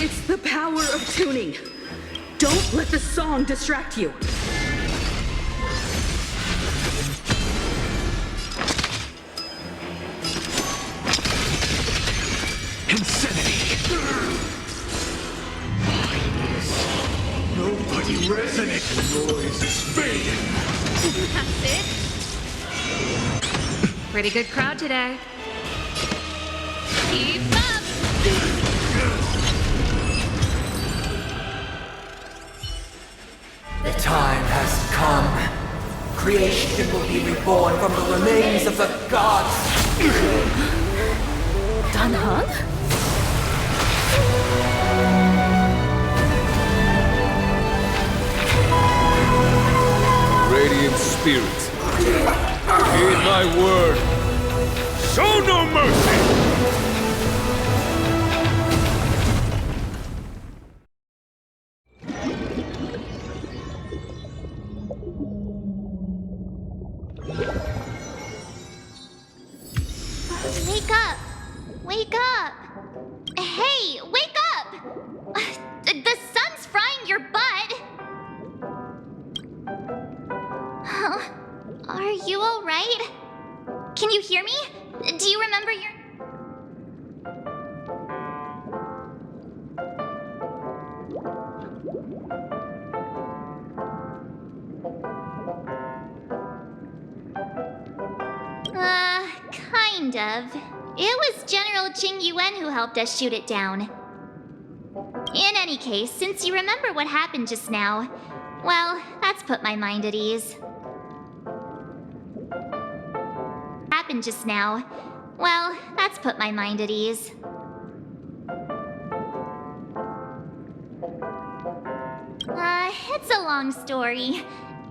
It's the power of tuning. Don't let the song distract you.
Insanity.
resonant noise is fading.
That's it. Pretty good crowd today. Keep up!
The time has come. Creation will be reborn from the remains of the gods.
Danheng?
Radiant spirits, heed my word. Show no mercy!
Wake up! Wake up! Hey, wake up! The sun's frying your butt! Are you alright? Can you hear me? Do you remember your... Kind of. It was General Qing Yuan who helped us shoot it down. In any case, since you remember what happened just now, well, that's put my mind at ease. Happened just now. Well, that's put my mind at ease. It's a long story.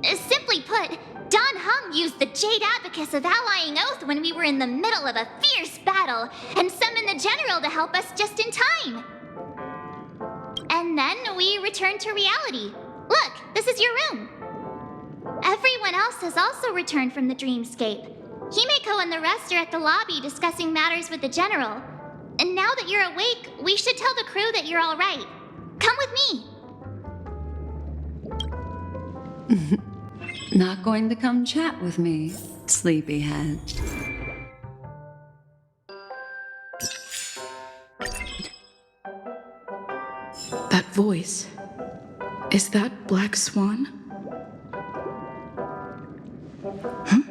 Simply put, Danheng used the Jade Abacus of Allying Oath when we were in the middle of a fierce battle and summoned the general to help us just in time. And then we returned to reality. Look, this is your room. Everyone else has also returned from the dreamscape. Himeko and the rest are at the lobby discussing matters with the general. And now that you're awake, we should tell the crew that you're all right. Come with me.
Not going to come chat with me, sleepyhead.
That voice. Is that Black Swan? Huh?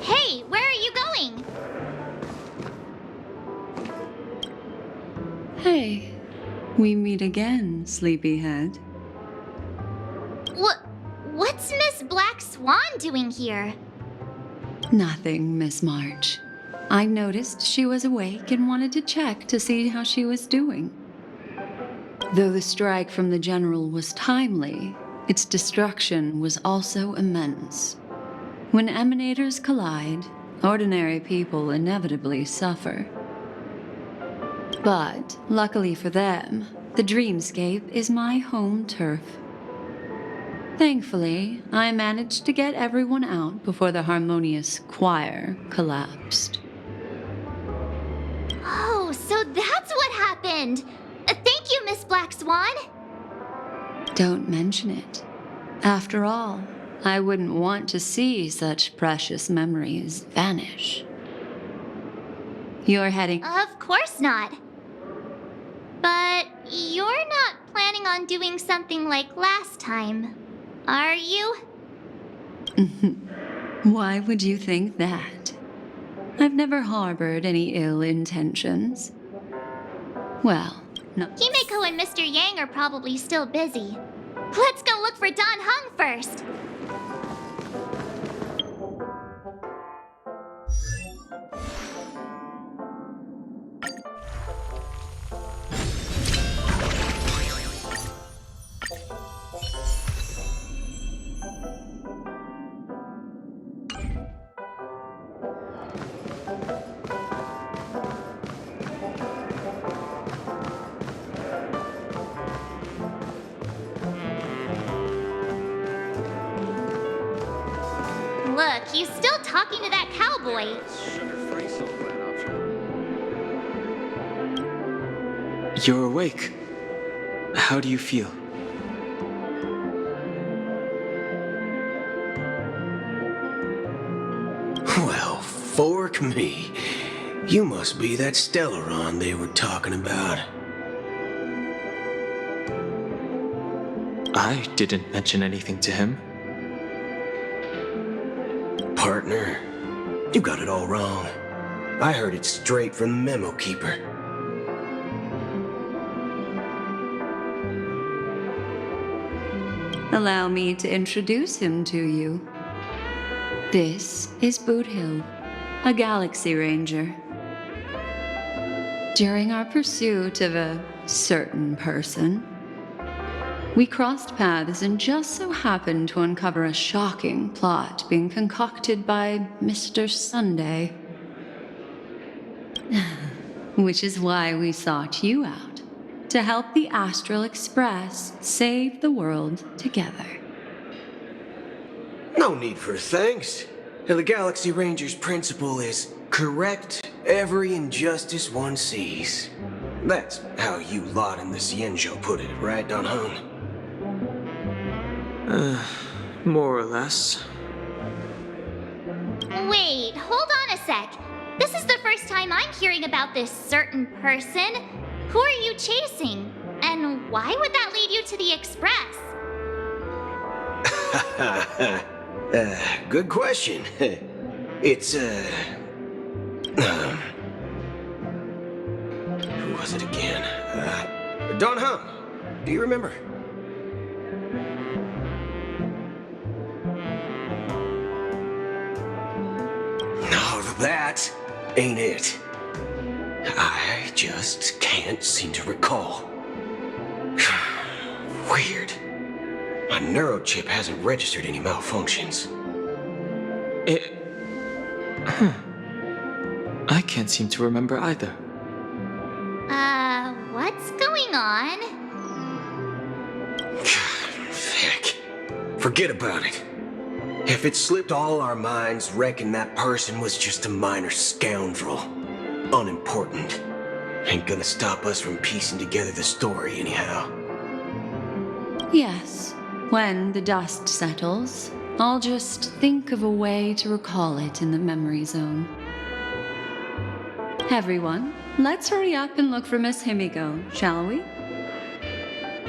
Hey, where are you going?
Hey, we meet again, sleepyhead.
What's Miss Black Swan doing here?
Nothing, Miss March. I noticed she was awake and wanted to check to see how she was doing. Though the strike from the general was timely, its destruction was also immense. When emanators collide, ordinary people inevitably suffer. But, luckily for them, the dreamscape is my home turf. Thankfully, I managed to get everyone out before the harmonious choir collapsed.
Oh, so that's what happened! Thank you, Miss Black Swan!
Don't mention it. After all, I wouldn't want to see such precious memories vanish. You're heading...
Of course not. But you're not planning on doing something like last time, are you?
Why would you think that? I've never harbored any ill intentions. Well, no.
Himeko and Mr. Yang are probably still busy. Let's go look for Danheng first! Look, he's still talking to that cowboy.
You're awake. How do you feel?
me. You must be that Stellaron they were talking about.
I didn't mention anything to him.
Partner, you got it all wrong. I heard it straight from the memo keeper.
Allow me to introduce him to you. This is Boot Hill, a Galaxy Ranger. During our pursuit of a certain person, we crossed paths and just so happened to uncover a shocking plot being concocted by Mr. Sunday. Which is why we sought you out, to help the Astral Express save the world together.
No need for thanks. The Galaxy Ranger's principle is correct every injustice one sees. That's how you lot in the Cienjo put it, right, Don Hung?
More or less.
Wait, hold on a sec. This is the first time I'm hearing about this certain person. Who are you chasing? And why would that lead you to the Express?
Good question. It's, who was it again? Don Hum. Do you remember? No, that ain't it. I just can't seem to recall. Weird. My neurochip hasn't registered any malfunctions.
I can't seem to remember either.
What's going on?
Heck. Forget about it. If it slipped all our minds, reckon that person was just a minor scoundrel. Unimportant. Ain't gonna stop us from piecing together the story anyhow.
Yes, when the dust settles, I'll just think of a way to recall it in the memory zone. Everyone, let's hurry up and look for Miss Himiko, shall we?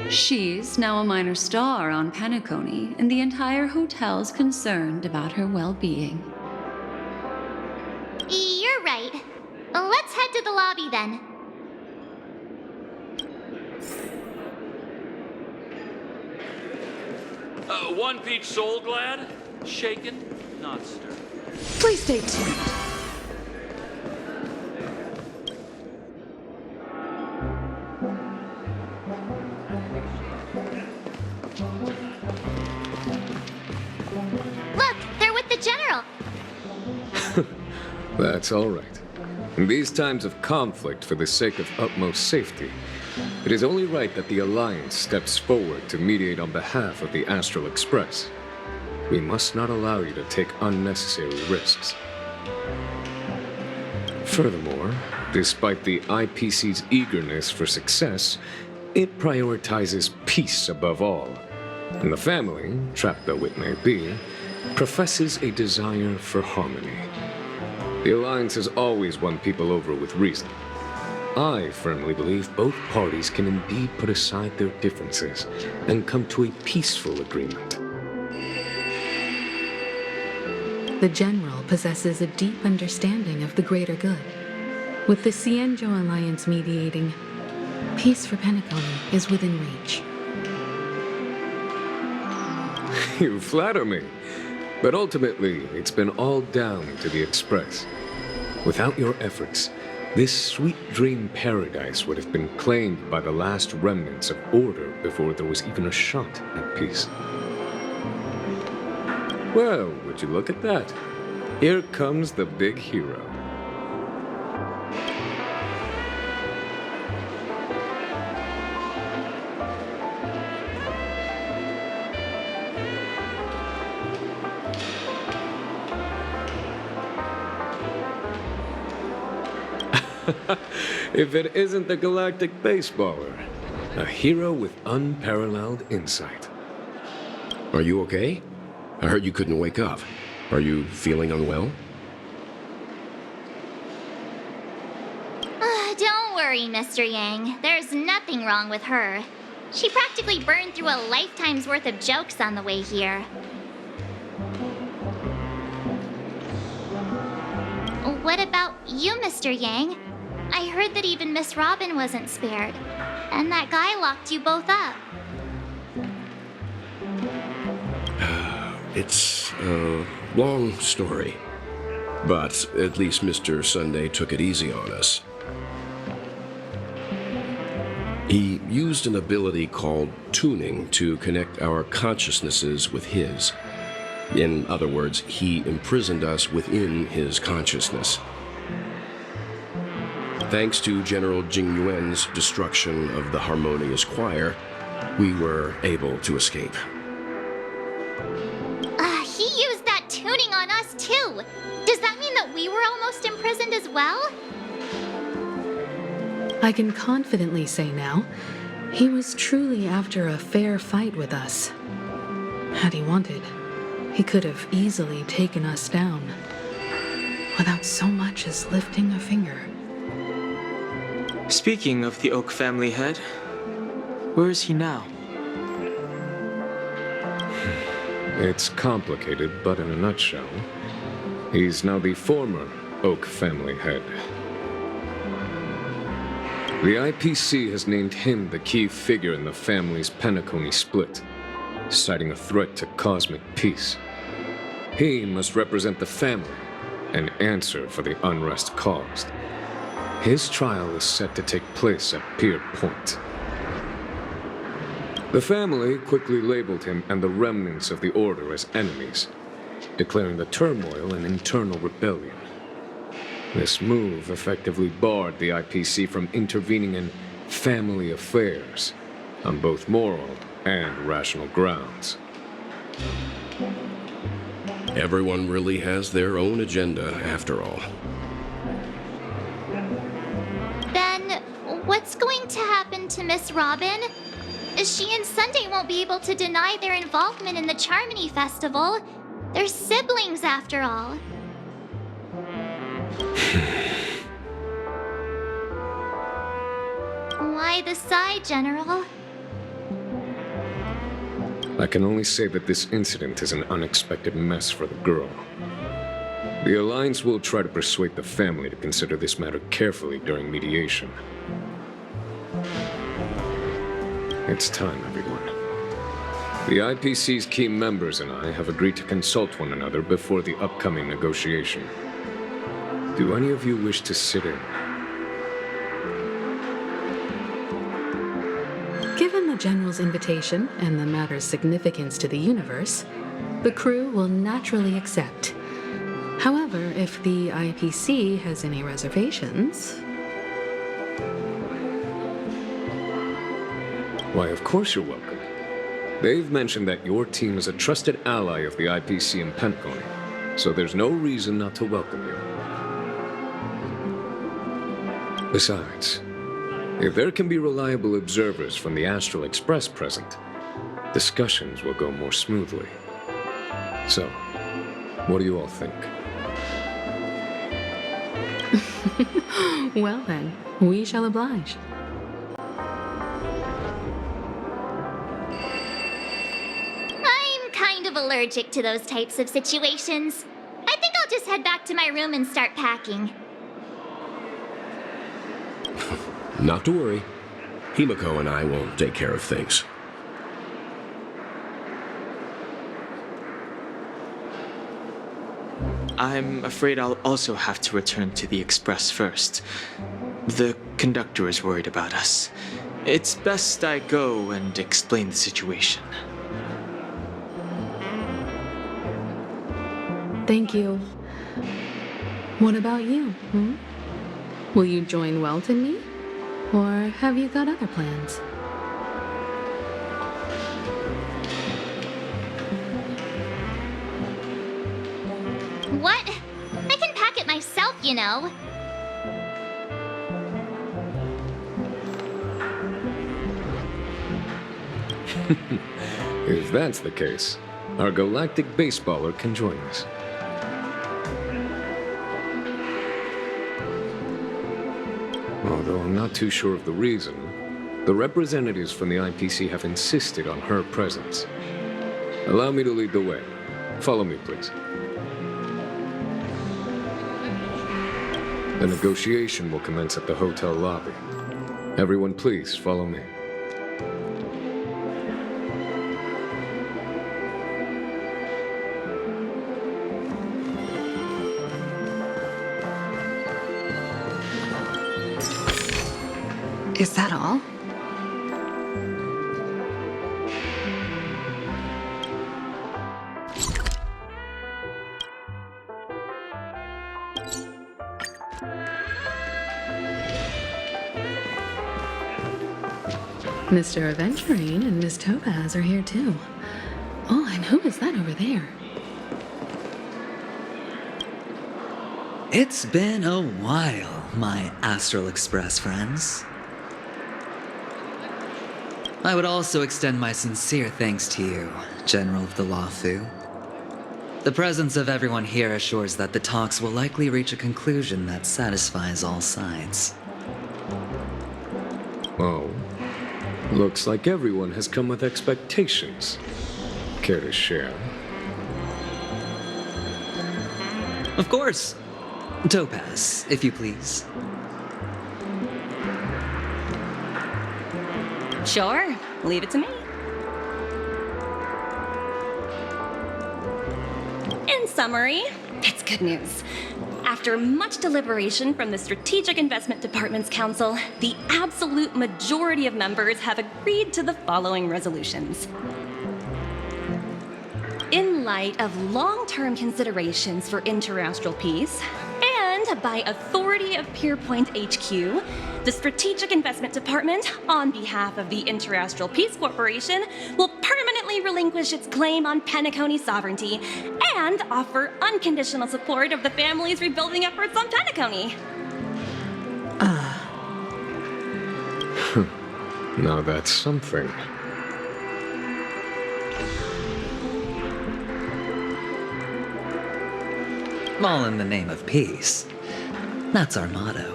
She's now a minor star on Penacony, and the entire hotel's concerned about her well-being.
You're right. Let's head to the lobby then.
One peach soul glad? Shaken, not stirred.
Please stay tuned.
Look, they're with the General.
That's all right. In these times of conflict for the sake of utmost safety, it is only right that the Alliance steps forward to mediate on behalf of the Astral Express. We must not allow you to take unnecessary risks. Furthermore, despite the IPC's eagerness for success, it prioritizes peace above all. And the family, trapped though it may be, professes a desire for harmony. The Alliance has always won people over with reason. I firmly believe both parties can indeed put aside their differences and come to a peaceful agreement.
The General possesses a deep understanding of the greater good. With the Cienjo Alliance mediating, peace for Penacony is within reach.
You flatter me. But ultimately, it's been all down to the Express. Without your efforts, this sweet dream paradise would have been claimed by the last remnants of order before there was even a shot at peace. Well, would you look at that? Here comes the big hero. If it isn't the galactic baseballer, a hero with unparalleled insight.
Are you okay? I heard you couldn't wake up. Are you feeling unwell?
worry, Mr. Yang. There's nothing wrong with her. She practically burned through a lifetime's worth of jokes on the way here. What about you, Mr. Yang? I heard that even Miss Robin wasn't spared. And that guy locked you both up.
It's a long story. But at least Mr. Sunday took it easy on us. He used an ability called tuning to connect our consciousnesses with his. In other words, he imprisoned us within his consciousness. Thanks to General Jing Yuan's destruction of the Harmonious Choir, we were able to escape.
He used that tuning on us too. Does that mean that we were almost imprisoned as well?
I can confidently say now, he was truly after a fair fight with us. Had he wanted, he could have easily taken us down, without so much as lifting a finger.
Speaking of the Oak family head, where is he now?
It's complicated, but in a nutshell, he's now the former Oak family head. The IPC has named him the key figure in the family's Penacony split, citing a threat to cosmic peace. He must represent the family and answer for the unrest caused. His trial is set to take place at Pier Point. The family quickly labeled him and the remnants of the Order as enemies, declaring the turmoil an internal rebellion. This move effectively barred the IPC from intervening in family affairs on both moral and rational grounds.
Everyone really has their own agenda, after all.
Then, what's going to happen to Miss Robin? She and Sunday won't be able to deny their involvement in the Charmony Festival. They're siblings, after all. Why the sigh, General?
I can only say that this incident is an unexpected mess for the girl. The Alliance will try to persuade the family to consider this matter carefully during mediation. It's time, everyone. The IPC's key members and I have agreed to consult one another before the upcoming negotiation. Do any of you wish to sit in?
Given the General's invitation and the matter's significance to the universe, the crew will naturally accept. However, if the IPC has any reservations...
Why, of course you're welcome. They've mentioned that your team is a trusted ally of the IPC in Penacony, so there's no reason not to welcome you. Besides, if there can be reliable observers from the Astral Express present, discussions will go more smoothly. So, what do you all think?
Well then, we shall oblige.
I'm kind of allergic to those types of situations. I think I'll just head back to my room and start packing.
Not to worry. Himiko and I will take care of things.
I'm afraid I'll also have to return to the Express first. The conductor is worried about us. It's best I go and explain the situation.
Thank you. What about you, Will you join Welt and me? Or have you got other plans?
What? I can pack it myself, you know.
If that's the case, our galactic baseballer can join us. Although I'm not too sure of the reason, the representatives from the IPC have insisted on her presence. Allow me to lead the way. Follow me, please. The negotiation will commence at the hotel lobby. Everyone, please follow me.
Is that all?
Mr. Aventurine and Miss Topaz are here too. Oh, and who is that over there?
It's been a while, my Astral Express friends. I would also extend my sincere thanks to you, General of the Luofu. The presence of everyone here assures that the talks will likely reach a conclusion that satisfies all sides.
Oh. Looks like everyone has come with expectations. Care to share?
Of course. Topaz, if you please.
Sure, leave it to me. In summary, it's good news. After much deliberation from the Strategic Investment Department's Council, the absolute majority of members have agreed to the following resolutions. In light of long-term considerations for interastral peace, and by authority of Pierpoint HQ, the Strategic Investment Department, on behalf of the Interastral Peace Corporation, will permanently relinquish its claim on Penacony sovereignty and offer unconditional support of the family's rebuilding efforts on Penacony.
Now that's something.
All in the name of peace. That's our motto.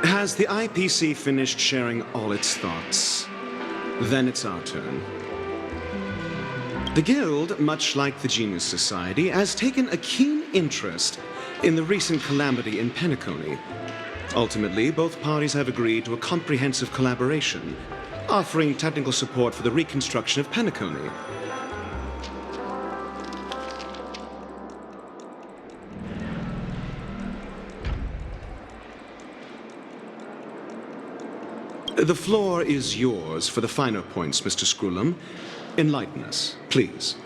Has the IPC finished sharing all its thoughts? Then it's our turn. The Guild, much like the Genius Society, has taken a keen interest in the recent calamity in Penacony. Ultimately, both parties have agreed to a comprehensive collaboration, offering technical support for the reconstruction of Penacony. The floor is yours for the finer points, Mr. Screwlum. Enlighten us, please.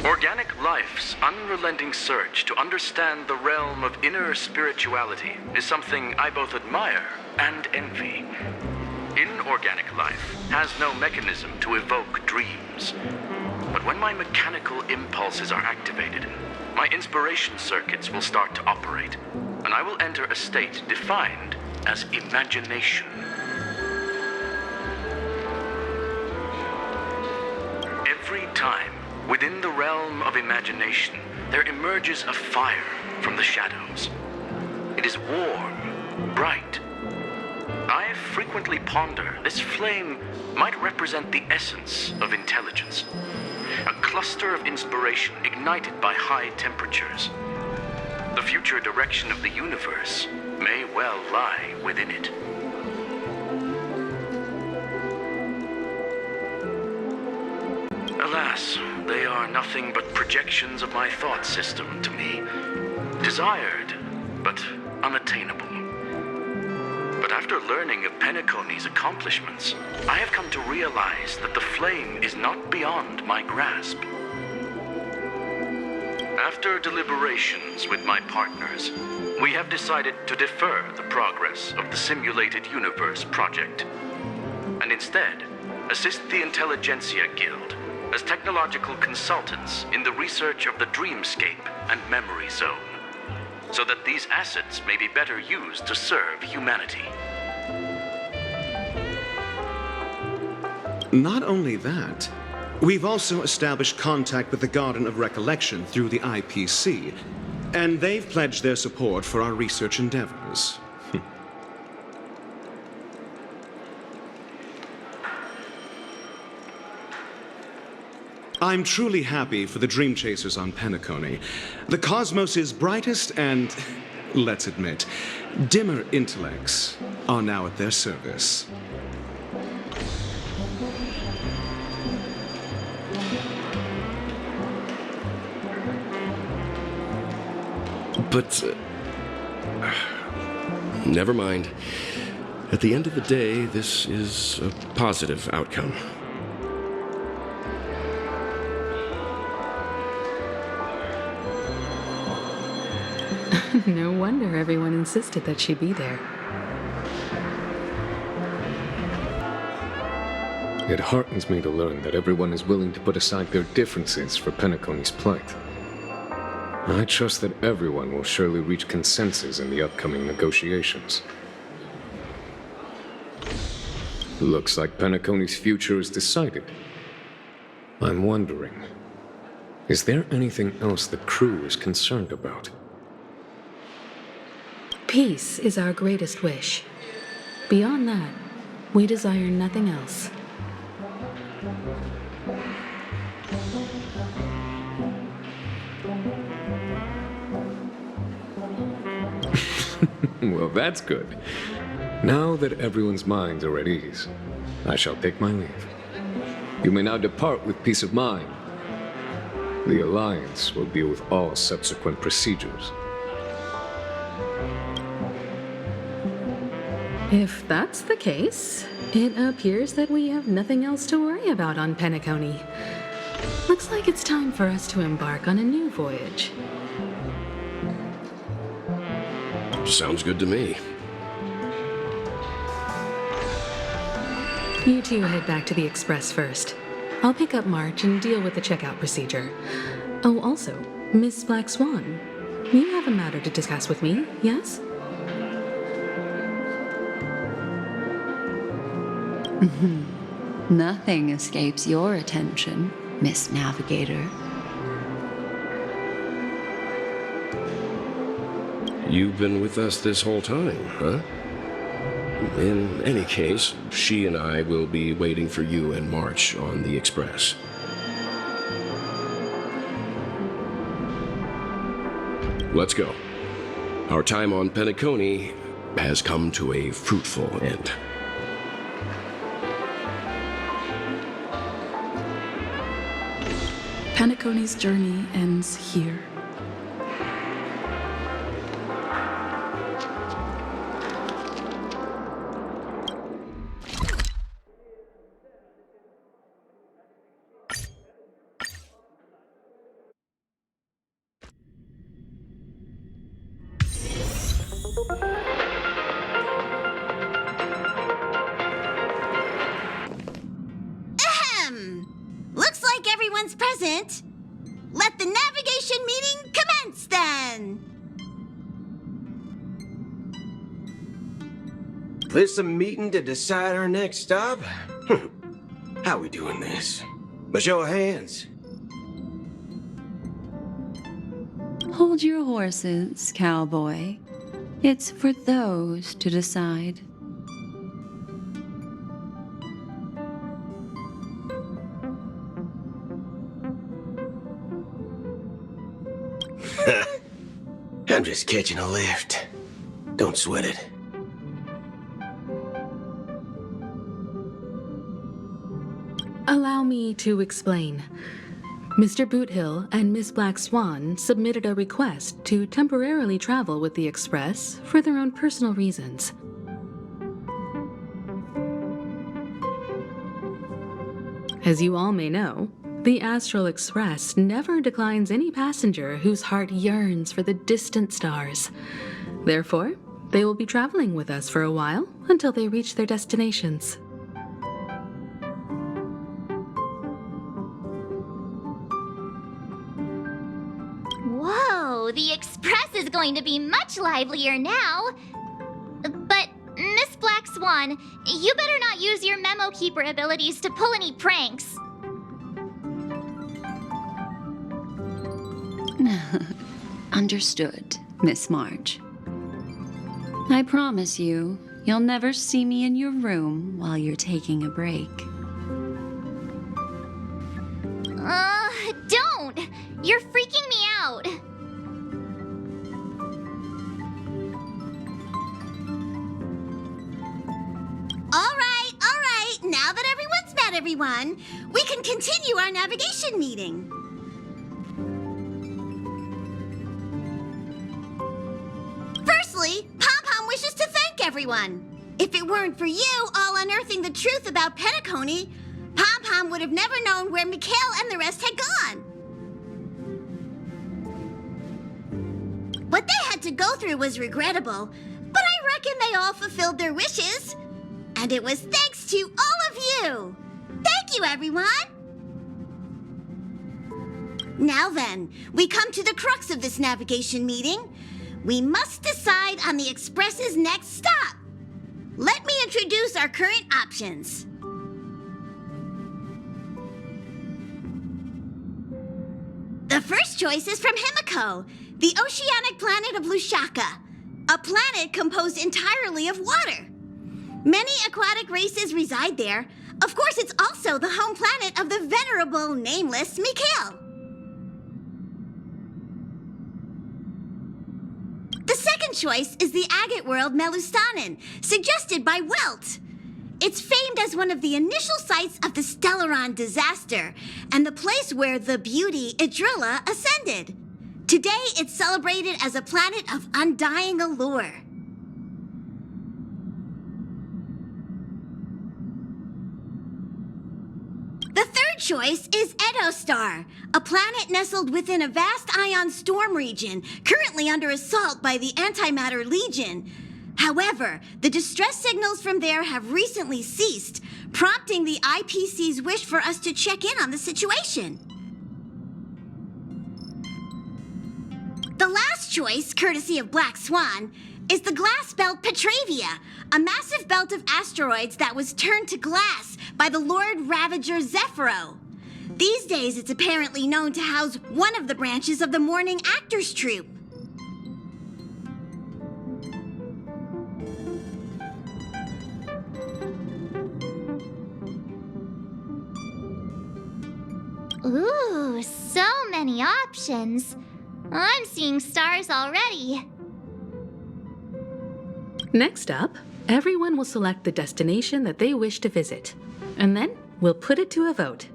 Organic life's unrelenting search to understand the realm of inner spirituality is something I both admire and envy. Inorganic life has no mechanism to evoke dreams. But when my mechanical impulses are activated, my inspiration circuits will start to operate, and I will enter a state defined as imagination. Every time, within the realm of imagination, there emerges a fire from the shadows. It is warm, bright. I frequently ponder this flame might represent the essence of intelligence, a cluster of inspiration ignited by high temperatures. The future direction of the universe may well lie within it. Alas, they are nothing but projections of my thought system to me. Desired, but unattainable. But after learning of Penacony's accomplishments, I have come to realize that the flame is not beyond my grasp. After deliberations with my partners, we have decided to defer the progress of the Simulated Universe project, and instead assist the Intelligentsia Guild as technological consultants in the research of the Dreamscape and Memory Zone, so that these assets may be better used to serve humanity.
Not only that, we've also established contact with the Garden of Recollection through the IPC, And they've pledged their support for our research endeavors. I'm truly happy for the Dream Chasers on Penacony. The cosmos' brightest and, let's admit, dimmer intellects are now at their service.
But, never mind. At the end of the day, this is a positive outcome.
No wonder everyone insisted that she be there.
It heartens me to learn that everyone is willing to put aside their differences for Penacony's plight. I trust that everyone will surely reach consensus in the upcoming negotiations. Looks like Penacony's future is decided. I'm wondering, is there anything else the crew is concerned about?
Peace is our greatest wish. Beyond that, we desire nothing else.
Well, that's good. Now that everyone's minds are at ease, I shall take my leave. You may now depart with peace of mind. The Alliance will deal with all subsequent procedures.
If that's the case, it appears that we have nothing else to worry about on Penacony. Looks like it's time for us to embark on a new voyage.
Sounds good to me.
You two head back to the Express first. I'll pick up March and deal with the checkout procedure. Oh, also, Miss Black Swan, you have a matter to discuss with me, yes?
Nothing escapes your attention, Miss Navigator.
You've been with us this whole time, huh? In any case, she and I will be waiting for you and March on the Express. Let's go. Our time on Penacony has come to a fruitful end.
Penacony's journey ends here.
Looks like everyone's present. Let the navigation meeting commence then.
This a meeting to decide our next stop? How we doing this? By show of hands.
Hold your horses, cowboy. It's for those to decide.
I'm just catching a lift. Don't sweat it.
Allow me to explain. Mr. Boothill and Miss Black Swan submitted a request to temporarily travel with the Express for their own personal reasons. As you all may know, the Astral Express never declines any passenger whose heart yearns for the distant stars. Therefore, they will be traveling with us for a while until they reach their destinations.
Whoa, the Express is going to be much livelier now. But, Miss Black Swan, you better not use your Memo Keeper abilities to pull any pranks.
Understood, Miss March. I promise you, you'll never see me in your room while you're taking a break.
Don't! You're freaking me out!
All right. Now that everyone's met everyone, we can continue our navigation meeting. Firstly, Pom-Pom wishes to thank everyone. If it weren't for you all unearthing the truth about Penacony, Pom-Pom would have never known where Mikhail and the rest had gone. What they had to go through was regrettable, but I reckon they all fulfilled their wishes. And it was thanks to all of you. Thank you, everyone. Now then, we come to the crux of this navigation meeting. We must decide on the Express's next stop. Let me introduce our current options. The first choice is from Himiko, the oceanic planet of Lushaka, a planet composed entirely of water. Many aquatic races reside there. Of course, it's also the home planet of the venerable, nameless Mikhail. The second choice is the agate world Melustanen, suggested by Welt. It's famed as one of the initial sites of the Stellaron disaster, and the place where the beauty Idrilla ascended. Today, it's celebrated as a planet of undying allure. The third choice is Edostar, a planet nestled within a vast ion storm region, currently under assault by the Antimatter Legion. However, the distress signals from there have recently ceased, prompting the IPC's wish for us to check in on the situation. The last choice, courtesy of Black Swan, is the glass belt Petravia, a massive belt of asteroids that was turned to glass by the Lord Ravager Zephyro. These days, it's apparently known to house one of the branches of the Morning Actors Troupe.
Ooh, so many options. I'm seeing stars already.
Next up, everyone will select the destination that they wish to visit, and then we'll put it to a vote.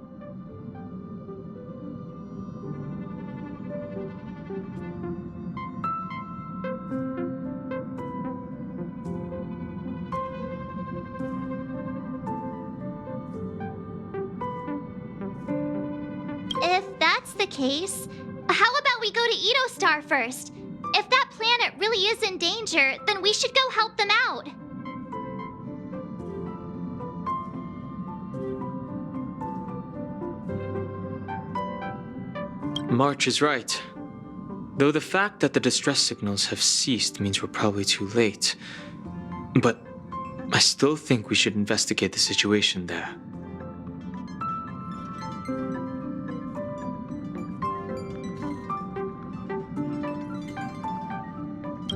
If that's the case, how about we go to Edostar first? If that planet really is in danger, then we should go help them out.
March is right. Though the fact that the distress signals have ceased means we're probably too late. But I still think we should investigate the situation there.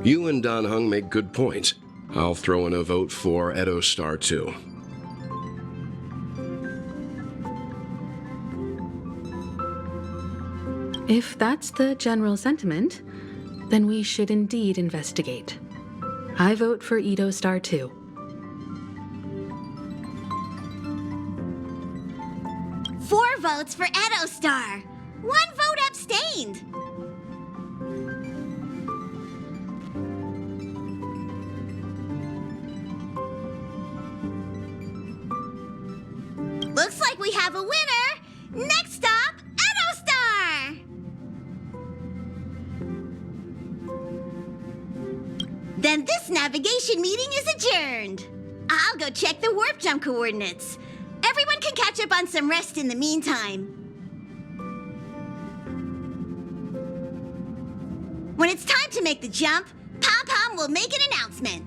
You and Dan Heng make good points. I'll throw in a vote for Edostar too.
If that's the general sentiment, then we should indeed investigate. I vote for Edostar too.
Four votes for Edostar. One vote abstained. Looks like we have a winner. Next stop, Edostar! Then this navigation meeting is adjourned. I'll go check the warp jump coordinates. Everyone can catch up on some rest in the meantime. When it's time to make the jump, Pom-Pom will make an announcement.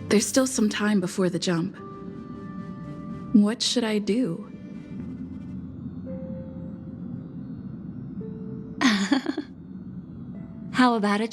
There's still some time before the jump. What should I do?
How about a